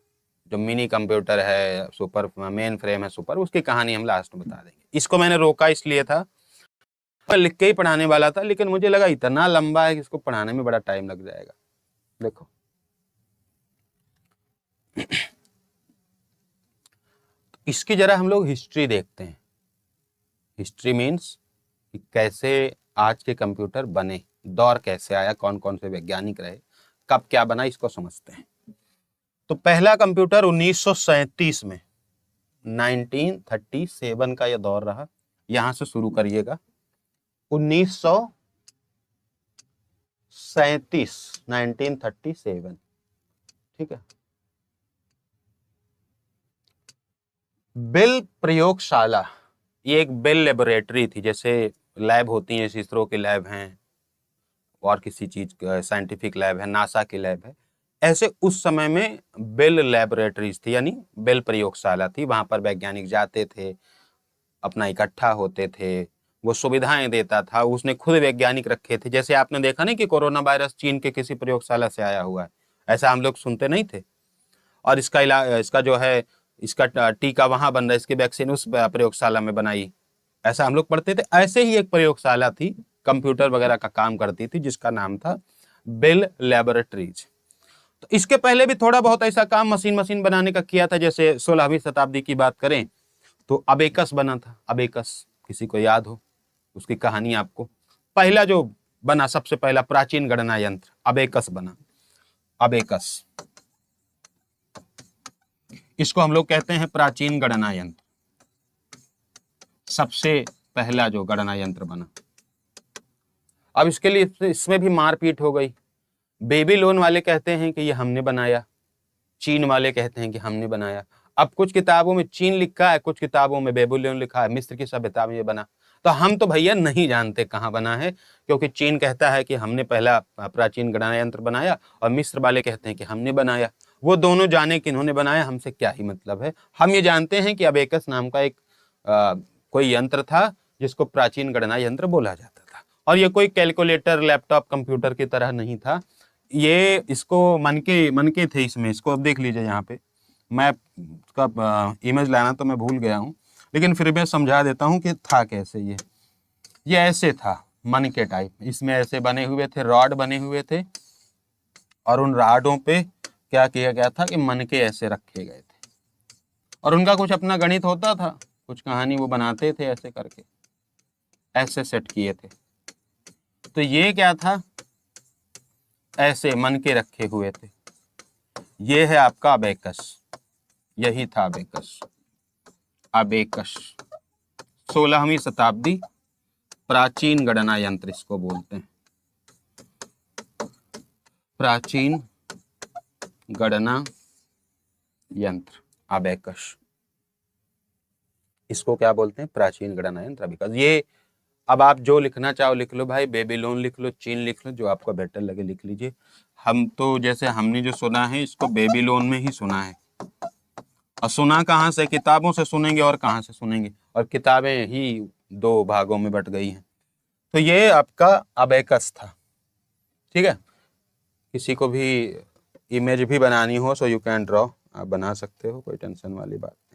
Speaker 1: जो मिनी कंप्यूटर है सुपर, मेन फ्रेम है सुपर, उसकी कहानी हम लास्ट में बता देंगे। इसको मैंने रोका इसलिए था, मैं लिख के ही पढ़ाने वाला था, लेकिन मुझे लगा इतना लंबा है कि इसको पढ़ाने में बड़ा टाइम लग जाएगा। देखो इसकी जरा हम लोग हिस्ट्री देखते हैं। हिस्ट्री मीन्स कि कैसे आज के कंप्यूटर बने, दौर कैसे आया, कौन कौन से वैज्ञानिक रहे, कब क्या बना, इसको समझते हैं। तो पहला कंप्यूटर 1937 में, 1937 का यह दौर रहा, यहां से शुरू करिएगा। 1937, 1937, ठीक है। बेल प्रयोगशाला, ये एक बेल लेबोरेटरी थी, जैसे लैब होती है, इसरो की लैब हैं और किसी चीज साइंटिफिक लैब है, नासा की लैब है, ऐसे उस समय में बेल लेबोरेटरीज थी, यानी बेल प्रयोगशाला थी। वहां पर वैज्ञानिक जाते थे, अपना इकट्ठा होते थे, वो सुविधाएं देता था, उसने खुद वैज्ञानिक रखे थे। जैसे आपने देखा नहीं कि कोरोना वायरस चीन के किसी प्रयोगशाला से आया हुआ है, ऐसा हम लोग सुनते नहीं थे। और इसका जो है इसका टीका वहां बन रहा है, इसकी वैक्सीन उस प्रयोगशाला में बनाई, ऐसा हम लोग पढ़ते थे। ऐसे ही एक प्रयोगशाला थी, कंप्यूटर वगैरह का काम करती थी, जिसका नाम था बेल लैबोरेटरीज। तो इसके पहले भी थोड़ा बहुत ऐसा काम मशीन बनाने का किया था। जैसे 16वीं शताब्दी की बात करें तो अबेकस बना था। अबेकस किसी को याद हो उसकी कहानी आपको? पहला जो बना, सबसे पहला प्राचीन गणना यंत्र अबेकस बना। अबेकस, इसको हम लोग कहते हैं प्राचीन गणना यंत्र, सबसे पहला जो गणना यंत्र बना। अब इसके लिए इसमें भी मारपीट हो गई। बेबीलोन वाले कहते हैं कि ये हमने बनाया, चीन वाले कहते हैं कि हमने बनाया। अब कुछ किताबों में चीन लिखा है, कुछ किताबों में बेबीलोन लिखा है, मिस्र की सभ्यता में ये बना। तो हम तो भैया नहीं जानते कहाँ बना है, क्योंकि चीन कहता है कि हमने पहला प्राचीन गणना यंत्र बनाया और मिस्र वाले कहते हैं कि हमने बनाया। वो दोनों जाने कि इन्होंने बनाया, हमसे क्या ही मतलब है। हम ये जानते हैं कि अबेकस नाम का एक कोई यंत्र था जिसको प्राचीन गणना यंत्र बोला जाता था। और ये कोई कैलकुलेटर, लैपटॉप, कंप्यूटर की तरह नहीं था। ये इसको मनके थे इसमें। इसको अब देख लीजिए, यहाँ पे मैं उसका इमेज लाना तो मैं भूल गया हूँ, लेकिन फिर मैं समझा देता हूँ कि था कैसे। ये ऐसे था, मनके टाइप। इसमें ऐसे बने हुए थे, रॉड बने हुए थे, और उन रॉडों पे क्या किया गया था कि मनके ऐसे रखे गए थे, और उनका कुछ अपना गणित होता था, कुछ कहानी वो बनाते थे ऐसे करके, ऐसे सेट किए थे। तो ये क्या था, ऐसे मनके रखे हुए थे। ये है आपका अबेकस, यही था अबेकस। अबेकस 16वीं शताब्दी, प्राचीन गणना यंत्र इसको बोलते हैं, प्राचीन गणना यंत्र अबेकस। इसको क्या बोलते हैं? प्राचीन गणना यंत्र अबेकस। ये अब आप जो लिखना चाहो लिख लो भाई, बेबीलोन लिख लो, चीन लिख लो, जो आपको बेटर लगे लिख लीजिए। हम तो जैसे हमने जो सुना है इसको बेबीलोन में ही सुना है। और सुना कहाँ से? किताबों से सुनेंगे और कहाँ से सुनेंगे, और किताबें ही दो भागों में बट गई हैं। तो ये आपका अबेकस था, ठीक है। किसी को भी इमेज भी बनानी हो सो यू कैन ड्रॉ, आप बना सकते हो, कोई टेंशन वाली बात नहीं।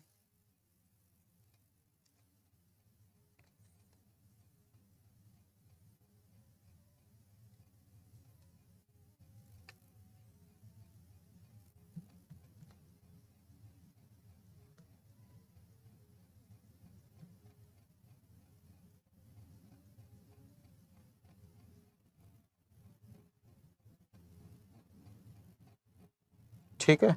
Speaker 1: ठीक है,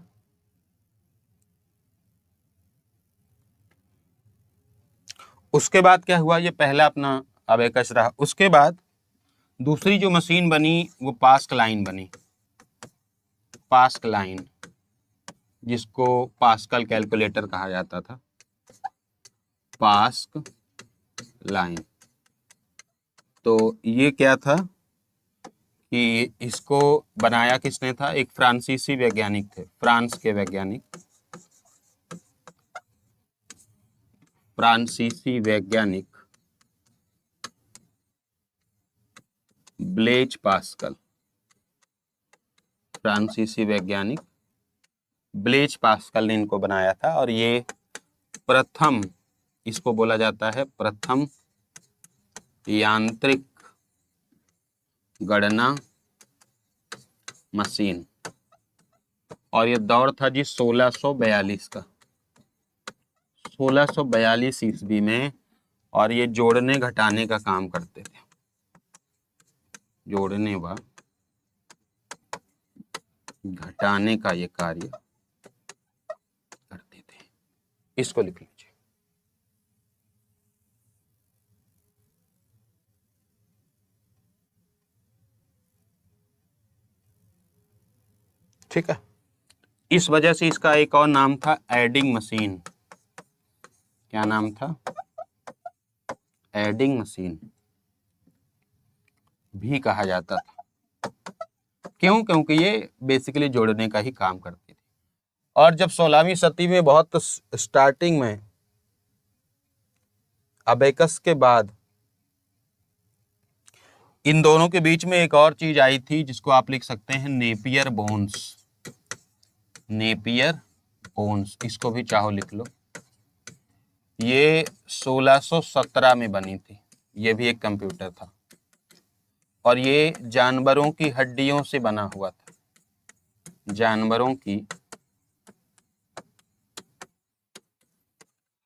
Speaker 1: उसके बाद क्या हुआ? ये पहला अपना अबेकस रहा। उसके बाद दूसरी जो मशीन बनी वो पास्कलाइन बनी। पास्कलाइन, जिसको पास्कल कैलकुलेटर कहा जाता था, पास्क लाइन। तो ये क्या था कि इसको बनाया किसने था? एक फ्रांसीसी वैज्ञानिक थे, फ्रांस के वैज्ञानिक, फ्रांसीसी वैज्ञानिक ब्लेज पास्कल। फ्रांसीसी वैज्ञानिक ब्लेज पास्कल ने इनको बनाया था। और ये प्रथम, इसको बोला जाता है प्रथम यांत्रिक गणना मशीन। और ये दौर था जी 1642 का, 1642 ईस्वी में। और ये जोड़ने घटाने का काम करते थे, जोड़ने व घटाने का ये कार्य करते थे। इसको लिख लीजिए। ठीक है, इस वजह से इसका एक और नाम था एडिंग मशीन। क्या नाम था? एडिंग मशीन भी कहा जाता था। क्यों? क्योंकि ये बेसिकली जोड़ने का ही काम करती थी। और जब 16वीं सदी में बहुत स्टार्टिंग में, अबेकस के बाद इन दोनों के बीच में एक और चीज आई थी जिसको आप लिख सकते हैं नेपियर बोन्स। नेपियर ओन्स, इसको भी चाहो लिख लो। ये 1617 में बनी थी, ये भी एक कंप्यूटर था और ये जानवरों की हड्डियों से बना हुआ था, जानवरों की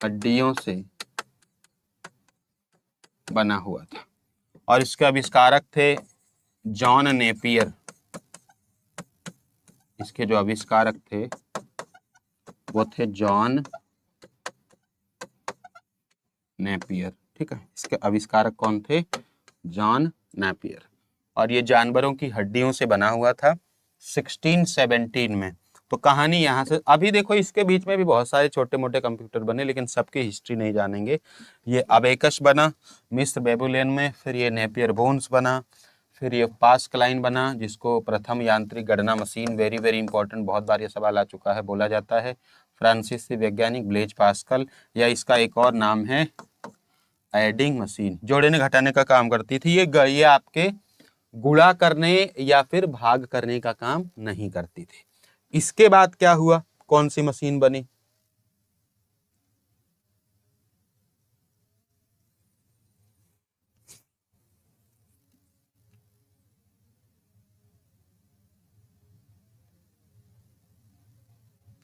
Speaker 1: हड्डियों से बना हुआ था और इसके आविष्कारक थे जॉन नेपियर। इसके जो आविष्कारक थे वो थे जॉन नेपियर। ठीक है, इसके आविष्कारक कौन थे? John Napier. और ये जानवरों की हड्डियों से बना हुआ था 1617 में। तो कहानी यहाँ से, अभी देखो इसके बीच में भी बहुत सारे छोटे मोटे कंप्यूटर बने, लेकिन सबकी हिस्ट्री नहीं जानेंगे। ये अबेकस बना मिस्र बेबीलोन में, फिर ये नेपियर बोन्स बना, फिर ये पास्कलाइन बना जिसको प्रथम यांत्रिक गणना मशीन, वेरी वेरी इंपॉर्टेंट, बहुत बार ये सवाल आ चुका है, बोला जाता है। फ्रांसीसी वैज्ञानिक ब्लेज पास्कल, या इसका एक और नाम है एडिंग मशीन, जोड़ने घटाने का काम करती थी। ये आपके गुणा करने या फिर भाग करने का काम नहीं करती थी। इसके बाद क्या हुआ, कौन सी मशीन बनी?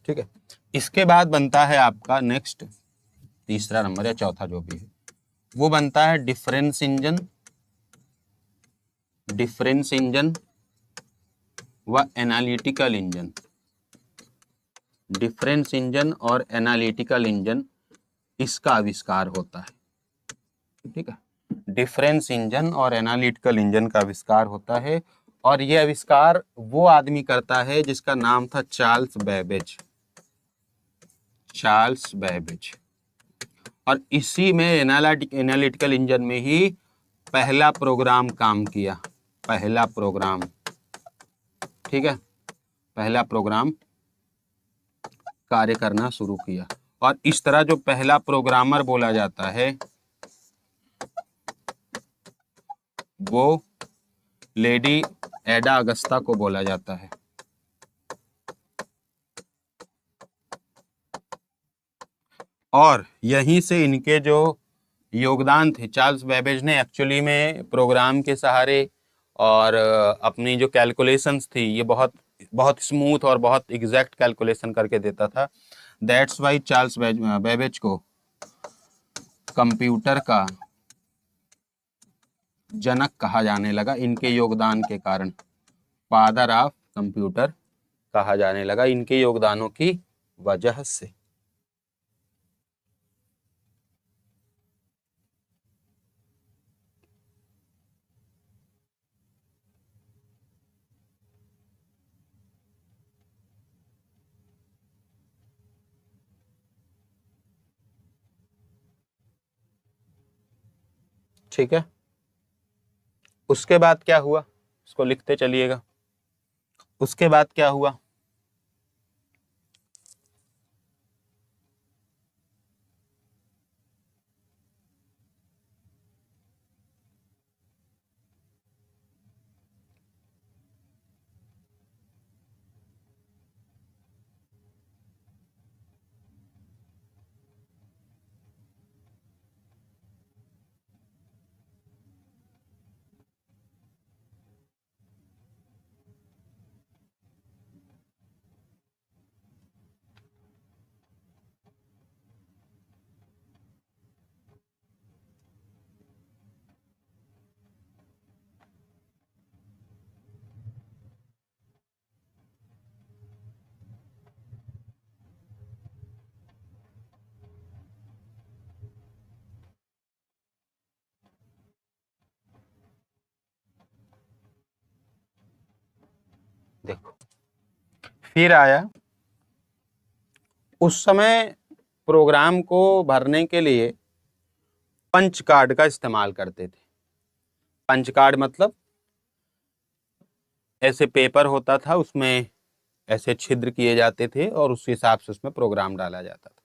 Speaker 1: ठीक है, इसके बाद बनता है आपका नेक्स्ट, तीसरा नंबर या चौथा जो भी है, वो बनता है डिफरेंस इंजन, डिफरेंस इंजन व एनालिटिकल इंजन। डिफरेंस इंजन और एनालिटिकल इंजन, इसका आविष्कार होता है। ठीक है, डिफरेंस इंजन और एनालिटिकल इंजन का आविष्कार होता है और यह आविष्कार वो आदमी करता है जिसका नाम था चार्ल्स बेबेज। Charles Babbage. और इसी में एनालिटिकल इंजन में ही पहला प्रोग्राम काम किया, पहला प्रोग्राम। ठीक है, पहला प्रोग्राम कार्य करना शुरू किया और इस तरह जो पहला प्रोग्रामर बोला जाता है वो लेडी एडा अगस्ता को बोला जाता है। और यहीं से इनके जो योगदान थे, चार्ल्स बेबेज ने एक्चुअली में प्रोग्राम के सहारे और अपनी जो कैलकुलेशंस थी, ये बहुत बहुत स्मूथ और बहुत एग्जैक्ट कैलकुलेशन करके देता था। दैट्स वाई चार्ल्स बेबेज को कंप्यूटर का जनक कहा जाने लगा, इनके योगदान के कारण। फादर ऑफ कंप्यूटर कहा जाने लगा इनके योगदानों की वजह से। ठीक है, उसके बाद क्या हुआ, इसको लिखते चलिएगा। उसके बाद क्या हुआ, देखो फिर आया, उस समय प्रोग्राम को भरने के लिए पंच कार्ड का इस्तेमाल करते थे। पंच कार्ड मतलब ऐसे पेपर होता था, उसमें ऐसे छिद्र किए जाते थे और उस हिसाब से उसमें प्रोग्राम डाला जाता था।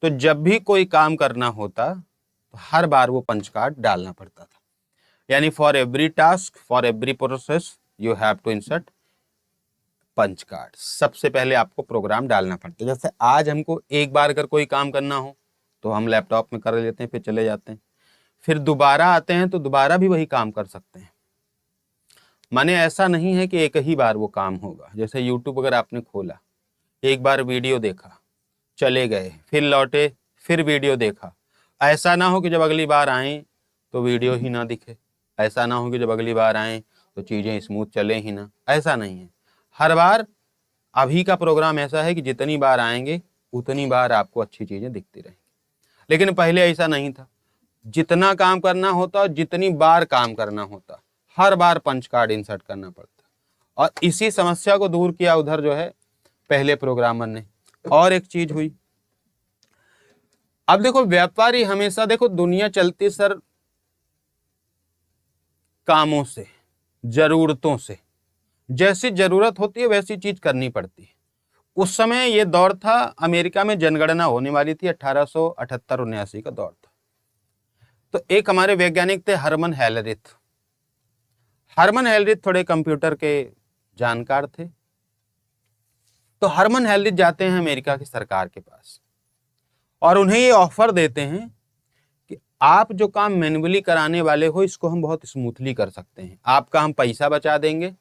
Speaker 1: तो जब भी कोई काम करना होता तो हर बार वो पंच कार्ड डालना पड़ता था। यानी for every task, for every process you have to insert punch card. सबसे पहले आपको प्रोग्राम डालना पड़ता है। जैसे आज हमको एक बार अगर कोई काम करना हो तो हम लैपटॉप में कर लेते हैं, फिर चले जाते हैं, फिर दोबारा आते हैं तो दोबारा भी वही काम कर सकते हैं। माने ऐसा नहीं है कि एक ही बार वो काम होगा। जैसे यूट्यूब अगर आपने खोला, एक बार वीडियो देखा, चले गए, फिर लौटे, फिर वीडियो देखा, ऐसा ना हो कि जब अगली बार आए तो वीडियो ही ना दिखे, ऐसा ना हो कि जब अगली बार आए तो चीज़ें स्मूथ चले ही ना, ऐसा नहीं है। हर बार अभी का प्रोग्राम ऐसा है कि जितनी बार आएंगे उतनी बार आपको अच्छी चीज़ें दिखती रहेंगी। लेकिन पहले ऐसा नहीं था। जितना काम करना होता और जितनी बार काम करना होता, हर बार पंच कार्ड इंसर्ट करना पड़ता। और इसी समस्या को दूर किया उधर जो है पहले प्रोग्रामर ने। और एक चीज हुई, अब देखो व्यापारी हमेशा, देखो दुनिया चलती सर कामों से, जरूरतों से। जैसी जरूरत होती है वैसी चीज करनी पड़ती है। उस समय ये दौर था, अमेरिका में जनगणना होने वाली थी, 1878-79 का दौर था। तो एक हमारे वैज्ञानिक थे हरमन हेलरिथ। हरमन हेलरिथ थोड़े कंप्यूटर के जानकार थे। तो हरमन हेलरिथ जाते हैं अमेरिका की सरकार के पास और उन्हें ये ऑफर देते हैं कि आप जो काम मैन्युअली कराने वाले हो इसको हम बहुत स्मूथली कर सकते हैं। आपका हम पैसा बचा देंगे,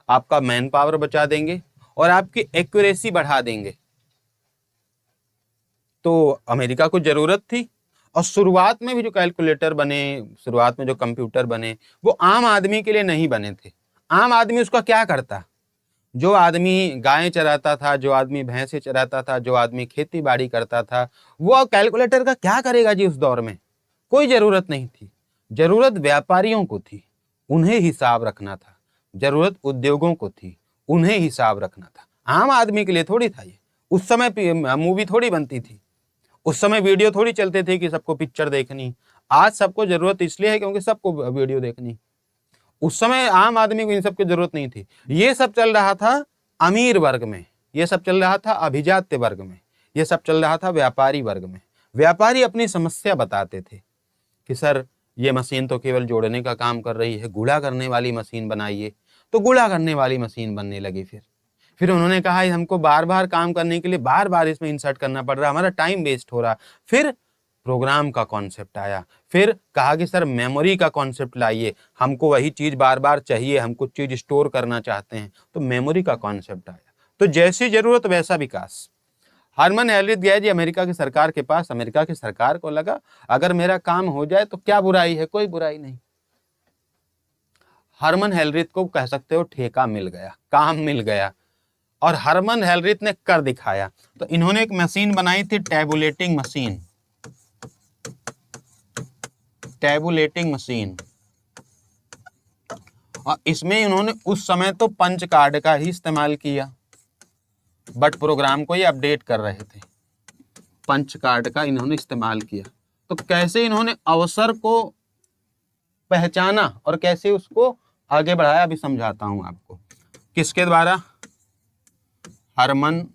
Speaker 1: आपका मैन पावर बचा देंगे और आपकी एक्यूरेसी बढ़ा देंगे। तो अमेरिका को जरूरत थी। और शुरुआत में भी जो कैलकुलेटर बने, शुरुआत में जो कंप्यूटर बने, वो आम आदमी के लिए नहीं बने थे। आम आदमी उसका क्या करता? जो आदमी गायें चराता था, जो आदमी भैंसें चराता था, जो आदमी खेती बाड़ी करता था, वो कैलकुलेटर का क्या करेगा जी? उस दौर में कोई जरूरत नहीं थी। जरूरत व्यापारियों को थी, उन्हें हिसाब रखना था। जरूरत उद्योगों को थी, उन्हें हिसाब रखना था। आम आदमी के लिए थोड़ी था ये। उस समय मूवी थोड़ी बनती थी, उस समय वीडियो थोड़ी चलते थे कि सबको पिक्चर देखनी। आज सबको जरूरत इसलिए है क्योंकि सबको वीडियो देखनी। उस समय आम आदमी को इन सब की जरूरत नहीं थी। ये सब चल रहा था अमीर वर्ग में, ये सब चल रहा था अभिजात्य वर्ग में, ये सब चल रहा था व्यापारी वर्ग में। व्यापारी अपनी समस्या बताते थे कि सर ये मशीन तो केवल जोड़ने का काम कर रही है, गुणा करने वाली मशीन बनाइए। तो गुणा करने वाली मशीन बनने लगी। फिर उन्होंने कहा हमको बार बार काम करने के लिए बार बार इसमें इंसर्ट करना पड़ रहा, हमारा टाइम वेस्ट हो रहा। फिर प्रोग्राम का कॉन्सेप्ट आया। फिर कहा कि सर मेमोरी का कॉन्सेप्ट लाइए, हमको वही चीज बार बार चाहिए, हम कुछ चीज स्टोर करना चाहते हैं, तो मेमोरी का कॉन्सेप्ट आया। तो जैसी जरूरत वैसा विकास। हरमन हेलरिथ गए जी अमेरिका की सरकार के पास। अमेरिका की सरकार को लगा अगर मेरा काम हो जाए तो क्या बुराई है? कोई बुराई नहीं। हरमन हेलरिथ को कह सकते हो ठेका मिल गया, काम मिल गया और हरमन हेलरिथ ने कर दिखाया। तो इन्होंने एक मशीन बनाई थी, टैबुलेटिंग मशीन। Tabulating machine. और इसमें इन्होंने उस समय तो पंच कार्ड का ही इस्तेमाल किया, बट प्रोग्राम को ये अपडेट कर रहे थे। पंच कार्ड का इन्होंने इस्तेमाल किया। तो कैसे इन्होंने अवसर को पहचाना और कैसे उसको आगे बढ़ाया अभी समझाता हूं आपको। किसके द्वारा? हरमन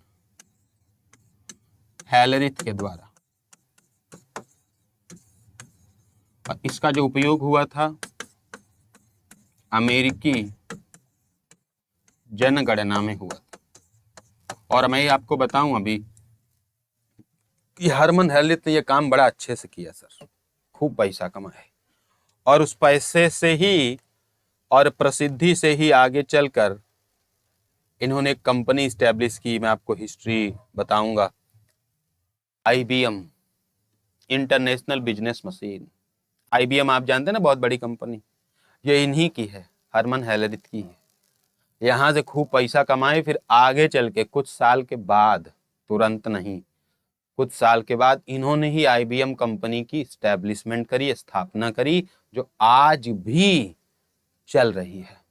Speaker 1: हेलरिथ के द्वारा। और इसका जो उपयोग हुआ था अमेरिकी जनगणना में हुआ था। और मैं आपको बताऊं अभी कि हरमन हेलरिथ ने यह काम बड़ा अच्छे से किया सर, खूब पैसा कमाए और उस पैसे से ही और प्रसिद्धि से ही आगे चलकर इन्होंने एक कंपनी स्टैब्लिश की। मैं आपको हिस्ट्री बताऊंगा। IBM, international business machine. IBM आप जानते हैं ना, बहुत बड़ी कंपनी, ये इन्हीं की है, हरमन हेलरिथ की है। यहाँ से खूब पैसा कमाए, फिर आगे चल के कुछ साल के बाद, तुरंत नहीं, कुछ साल के बाद इन्होंने ही IBM कंपनी की स्टैब्लिशमेंट करी, स्थापना करी, जो आज भी चल रही है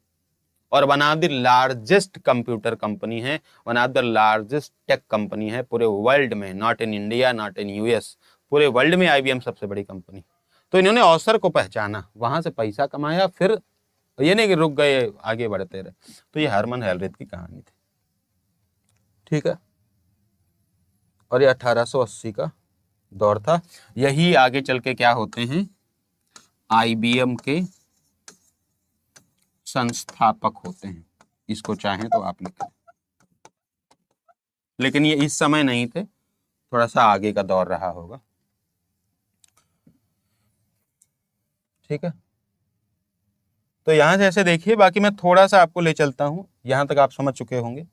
Speaker 1: और one of the largest computer company है, one of the largest tech company है पूरे वर्ल्ड में। Not in India, not in US, पूरे वर्ल्ड में IBM सबसे बड़ी कंपनी। तो इन्होंने अवसर को पहचाना, वहां से पैसा कमाया, फिर ये नहीं कि रुक गए, आगे बढ़ते रहे। तो ये हरमन हेलरिथ की कहानी थी, ठीक है। और ये 1880 का दौर था। यही आगे चल के क्या होते हैं, IBM के संस्थापक होते हैं। इसको चाहें तो आप लिखें, लेकिन ये इस समय नहीं थे, थोड़ा सा आगे का दौर रहा होगा। ठीक है, तो यहां से ऐसे देखिए, बाकी मैं थोड़ा सा आपको ले चलता हूं, यहां तक आप समझ चुके होंगे।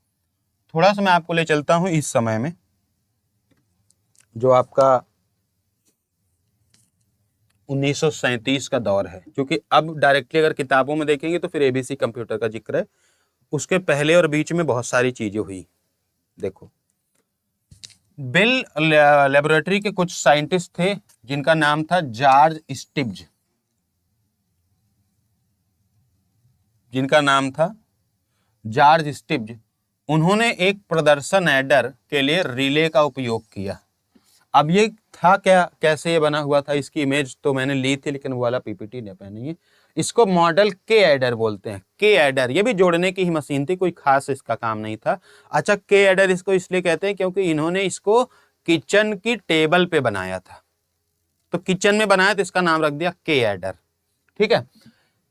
Speaker 1: थोड़ा सा मैं आपको ले चलता हूं इस समय में, जो आपका 1937 का दौर है, क्योंकि अब डायरेक्टली अगर किताबों में देखेंगे तो फिर एबीसी कंप्यूटर का जिक्र है, उसके पहले और बीच में बहुत सारी चीजें हुई। देखो, बेल लेबोरेटरी के कुछ साइंटिस्ट थे जिनका नाम था जॉर्ज स्टिब्ज, जिनका नाम था जॉर्ज स्टिब्ज। उन्होंने एक प्रदर्शन एडर के लिए रिले का उपयोग किया। अब ये था क्या, कैसे ये बना हुआ था, इसकी इमेज तो मैंने ली थी लेकिन वो वाला पीपीटी नहीं है। इसको मॉडल के एडर बोलते हैं। के एडर ये भी जोड़ने की ही मशीन थी, कोई खास इसका काम नहीं था। अच्छा, के एडर इसको इसलिए कहते हैं क्योंकि इन्होंने इसको किचन की टेबल पे बनाया था, तो किचन में बनाया तो इसका नाम रख दिया के एडर। ठीक है,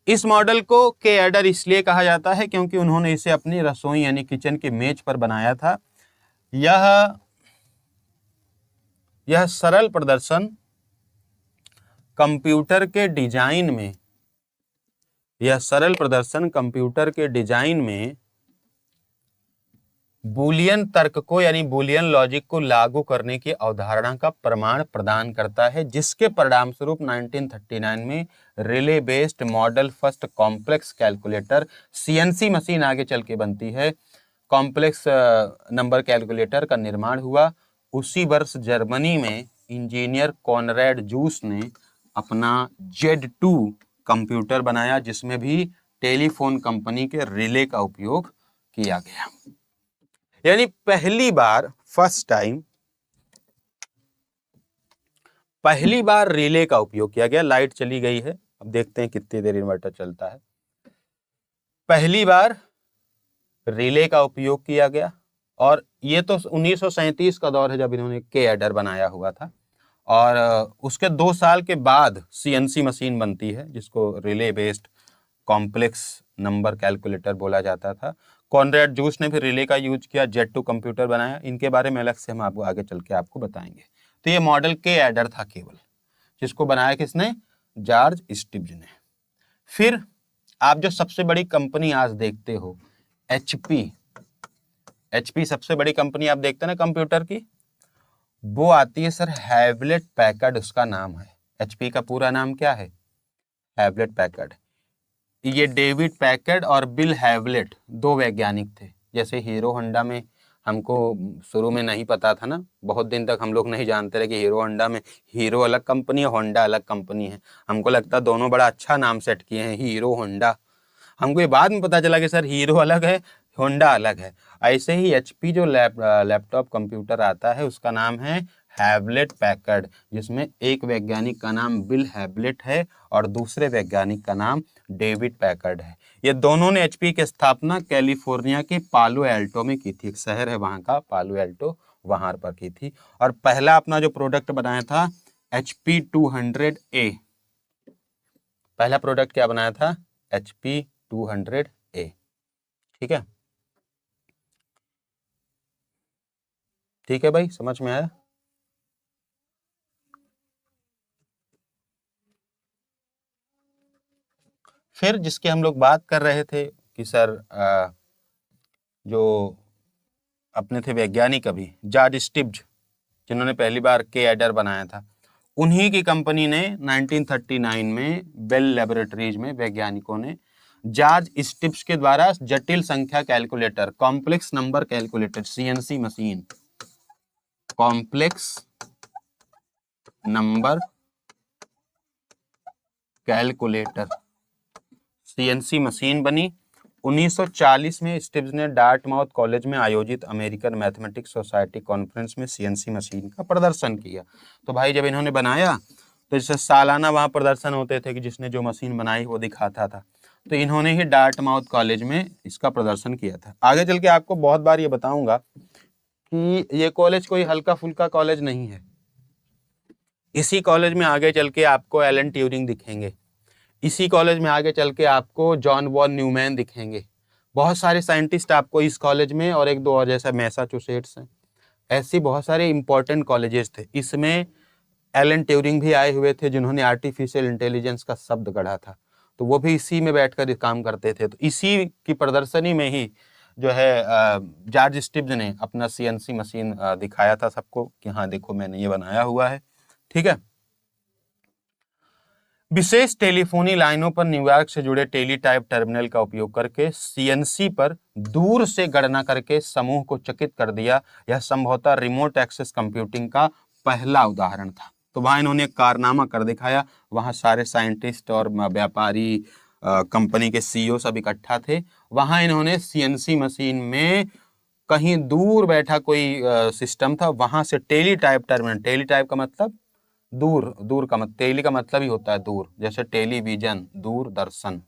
Speaker 1: इस मॉडल को के एडर इसलिए कहा जाता है क्योंकि उन्होंने इसे अपनी रसोई यानी किचन की मेज पर बनाया था। यह सरल प्रदर्शन कंप्यूटर के डिजाइन में, यह सरल प्रदर्शन कंप्यूटर के डिजाइन में बूलियन तर्क को यानी बूलियन लॉजिक को लागू करने की अवधारणा का प्रमाण प्रदान करता है, जिसके परिणाम स्वरूप 1939 में relay based model first complex calculator CNC machine आगे चल के बनती है, कॉम्प्लेक्स नंबर कैलकुलेटर का निर्माण हुआ। उसी वर्ष जर्मनी में इंजीनियर कॉनरेड जूस ने अपना Z2 कंप्यूटर बनाया, जिसमें भी टेलीफोन कंपनी के रिले का उपयोग किया गया। यानी पहली बार, फर्स्ट टाइम, पहली बार रिले का उपयोग किया गया। लाइट चली गई है, अब देखते हैं कितनी देर इन्वर्टर चलता है। पहली बार रिले का उपयोग किया गया, और ये तो 1937 का दौर है जब इन्होंने के एडर बनाया हुआ था। और उसके 2 साल के बाद सीएनसी मशीन बनती है, जिसको relay based complex number calculator बोला जाता था। कॉनरेड जूस ने फिर रिले का यूज किया, Z2 कंप्यूटर बनाया। इनके बारे में अलग से हम आपको आगे चल के आपको बताएंगे। तो ये मॉडल के एडर था केवल, जिसको बनाया किसने, जॉर्ज स्टिब्ज ने। फिर आप जो सबसे बड़ी कंपनी आज देखते हो, एचपी सबसे बड़ी कंपनी आप देखते हैं ना कंप्यूटर की, वो आती है सर हैवलेट पैकर्ड, उसका नाम है। एचपी का पूरा नाम क्या है, हैवलेट पैकर्ड। ये डेविड पैकर्ड और बिल हैवलेट 2 वैज्ञानिक थे। जैसे हीरो होंडा में हमको शुरू में नहीं पता था ना, बहुत दिन तक हम लोग नहीं जानते रहे कि हीरो होंडा में हीरो अलग कंपनी है, होंडा अलग कंपनी है। हमको लगता दोनों बड़ा अच्छा नाम सेट किए हैं, हीरो होंडा। हमको ये बाद में पता चला कि सर हीरो अलग है, होंडा अलग है। ऐसे ही एचपी जो लैपटॉप कंप्यूटर आता है, उसका नाम है हैवलेट पैकर्ड, जिसमें एक वैज्ञानिक का नाम बिल हैवलेट है और दूसरे वैज्ञानिक का नाम डेविड पैकर्ड है। ये दोनों ने एचपी की स्थापना कैलिफोर्निया के पालो एल्टो में की थी, एक शहर है वहाँ का पालो एल्टो, वहाँ पर की थी। और पहला अपना जो प्रोडक्ट बनाया था HP 200A, पहला प्रोडक्ट क्या बनाया था, HP 200A। ठीक है, ठीक है भाई, समझ में आया। फिर जिसके हम लोग बात कर रहे थे कि सर जो अपने थे वैज्ञानिक अभी, जॉर्ज स्टिब्ज, जिन्होंने पहली बार के एडर बनाया था, उन्हीं की कंपनी ने 1939 में बेल लेबोरेटरीज में वैज्ञानिकों ने जॉर्ज स्टिब्ज के द्वारा जटिल संख्या calculator, complex number calculator, CNC machine, complex number calculator, CNC machine बनी। 1940 में स्टिब्ज ने डार्टमाउथ कॉलेज में आयोजित अमेरिकन मैथमेटिक्स सोसाइटी कॉन्फ्रेंस में सीएनसी मशीन का प्रदर्शन किया। तो भाई जब इन्होंने बनाया तो जैसे सालाना वहाँ प्रदर्शन होते थे कि जिसने जो मशीन बनाई वो दिखाता था, तो इन्होंने ही डार्टमाउथ कॉलेज में इसका प्रदर्शन किया था। आगे चल के आपको बहुत बार ये बताऊंगा कि ये कॉलेज कोई हल्का फुल्का कॉलेज नहीं है। इसी कॉलेज में आगे चल के आपको एलन ट्यूरिंग दिखेंगे, इसी कॉलेज में आगे चल के आपको जॉन वॉन न्यूमैन दिखेंगे, बहुत सारे साइंटिस्ट आपको इस कॉलेज में, और 1-2 और जैसा मैसाचुसेट्स हैं, ऐसी बहुत सारे इंपॉर्टेंट कॉलेजेस थे। इसमें एलन ट्यूरिंग भी आए हुए थे जिन्होंने आर्टिफिशियल इंटेलिजेंस का शब्द गढ़ा था, तो वो भी इसी में बैठकर काम करते थे। तो इसी की प्रदर्शनी में ही जो है जॉर्ज स्टिब्स ने अपना सीएनसी मशीन दिखाया था सबको कि हाँ देखो मैंने ये बनाया हुआ है। ठीक है। विशेष टेलीफोनी लाइनों पर न्यूयॉर्क से जुड़े टेलीटाइप टर्मिनल का उपयोग करके सीएनसी पर दूर से गणना करके समूह को चकित कर दिया। यह संभवतः रिमोट एक्सेस कंप्यूटिंग का पहला उदाहरण था। तो वहां इन्होंने कारनामा कर दिखाया। वहां सारे साइंटिस्ट और व्यापारी, कंपनी के सीईओ सब इकट्ठा थे। वहां इन्होंने सीएनसी मशीन में कहीं दूर बैठा कोई सिस्टम था, वहां से टेलीटाइप टर्मिनल, टेलीटाइप का मतलब दूर, दूर का मतलब, टेली का मतलब ही होता है दूर, जैसे टेलीविजन, दूरदर्शन।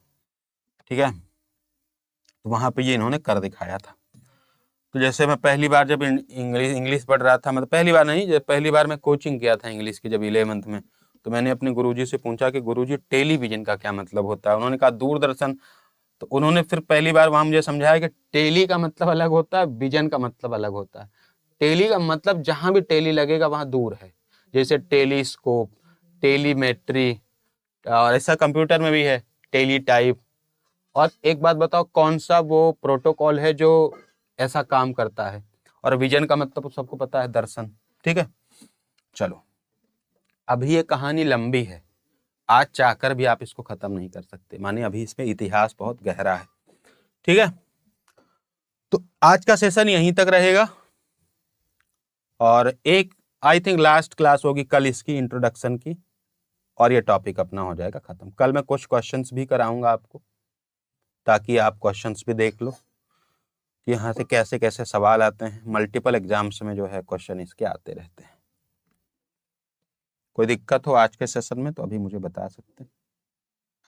Speaker 1: ठीक है। तो वहां पे ये इन्होंने कर दिखाया था। तो जैसे मैं पहली बार जब इंग्लिश पढ़ रहा था, मतलब पहली बार नहीं, जब पहली बार मैं कोचिंग किया था इंग्लिश की जब 11th में, तो मैंने अपने गुरुजी से पूछा कि गुरुजी टेलीविजन का क्या मतलब होता है। उन्होंने कहा दूरदर्शन। तो उन्होंने फिर पहली बार वहां मुझे समझाया कि टेली का मतलब अलग होता है, विजन का मतलब अलग होता है। टेली का मतलब जहां भी टेली लगेगा वहां दूर है, जैसे टेलीस्कोप, टेलीमेट्री, और ऐसा कंप्यूटर में भी है टेलीटाइप। और एक बात बताओ, कौन सा वो प्रोटोकॉल है जो ऐसा काम करता है? और विजन का मतलब सबको पता है, दर्शन। ठीक है। चलो, अभी ये कहानी लंबी है, आज चाहकर भी आप इसको खत्म नहीं कर सकते, माने अभी इसमें इतिहास बहुत गहरा है। ठीक है। तो आज का सेशन यहीं तक रहेगा, और एक आई थिंक लास्ट क्लास होगी कल इसकी इंट्रोडक्शन की, और ये टॉपिक अपना हो जाएगा खत्म। कल मैं कुछ क्वेश्चंस भी कराऊंगा आपको, ताकि आप क्वेश्चंस भी देख लो कि यहाँ से कैसे कैसे सवाल आते हैं। मल्टीपल एग्जाम्स में जो है क्वेश्चन इसके आते रहते हैं। कोई दिक्कत हो आज के सेशन में तो अभी मुझे बता सकते हैं,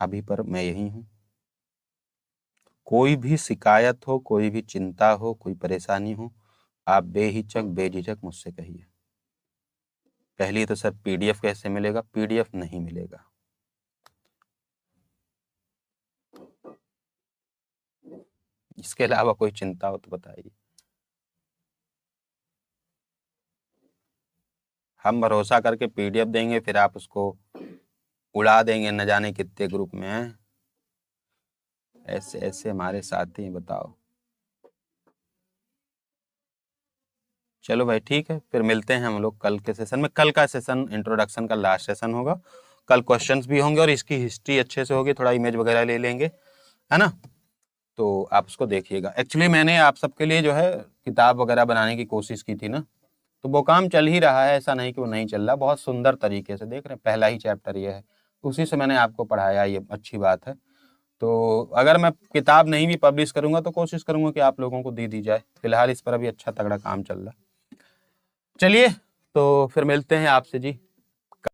Speaker 1: अभी पर मैं यही हूँ। कोई भी शिकायत हो, कोई भी चिंता हो, कोई परेशानी हो, आप बेहिचक बेझिझक मुझसे कहिए। पहली तो सर पीडीएफ कैसे मिलेगा? पीडीएफ नहीं मिलेगा। इसके अलावा कोई चिंता हो तो बताइए। हम भरोसा करके पीडीएफ देंगे, फिर आप उसको उड़ा देंगे न जाने कितने ग्रुप में हैं। ऐसे ऐसे हमारे साथी हैं, बताओ। चलो भाई ठीक है, फिर मिलते हैं हम लोग कल के सेशन में। कल का सेशन इंट्रोडक्शन का लास्ट सेशन होगा। कल क्वेश्चंस भी होंगे और इसकी हिस्ट्री अच्छे से होगी, थोड़ा इमेज वगैरह ले लेंगे, है ना। तो आप उसको देखिएगा। एक्चुअली मैंने आप सबके लिए जो है किताब वगैरह बनाने की कोशिश की थी ना, तो वो काम चल ही रहा है, ऐसा नहीं कि वो नहीं चल रहा। बहुत सुंदर तरीके से देख रहे हैं, पहला ही चैप्टर ये है, उसी से मैंने आपको पढ़ाया, ये अच्छी बात है। तो अगर मैं किताब नहीं भी पब्लिश करूंगा तो कोशिश करूंगा कि आप लोगों को दे दी जाए। फिलहाल इस पर अभी अच्छा तगड़ा काम चल रहा है। चलिए, तो फिर मिलते हैं आपसे जी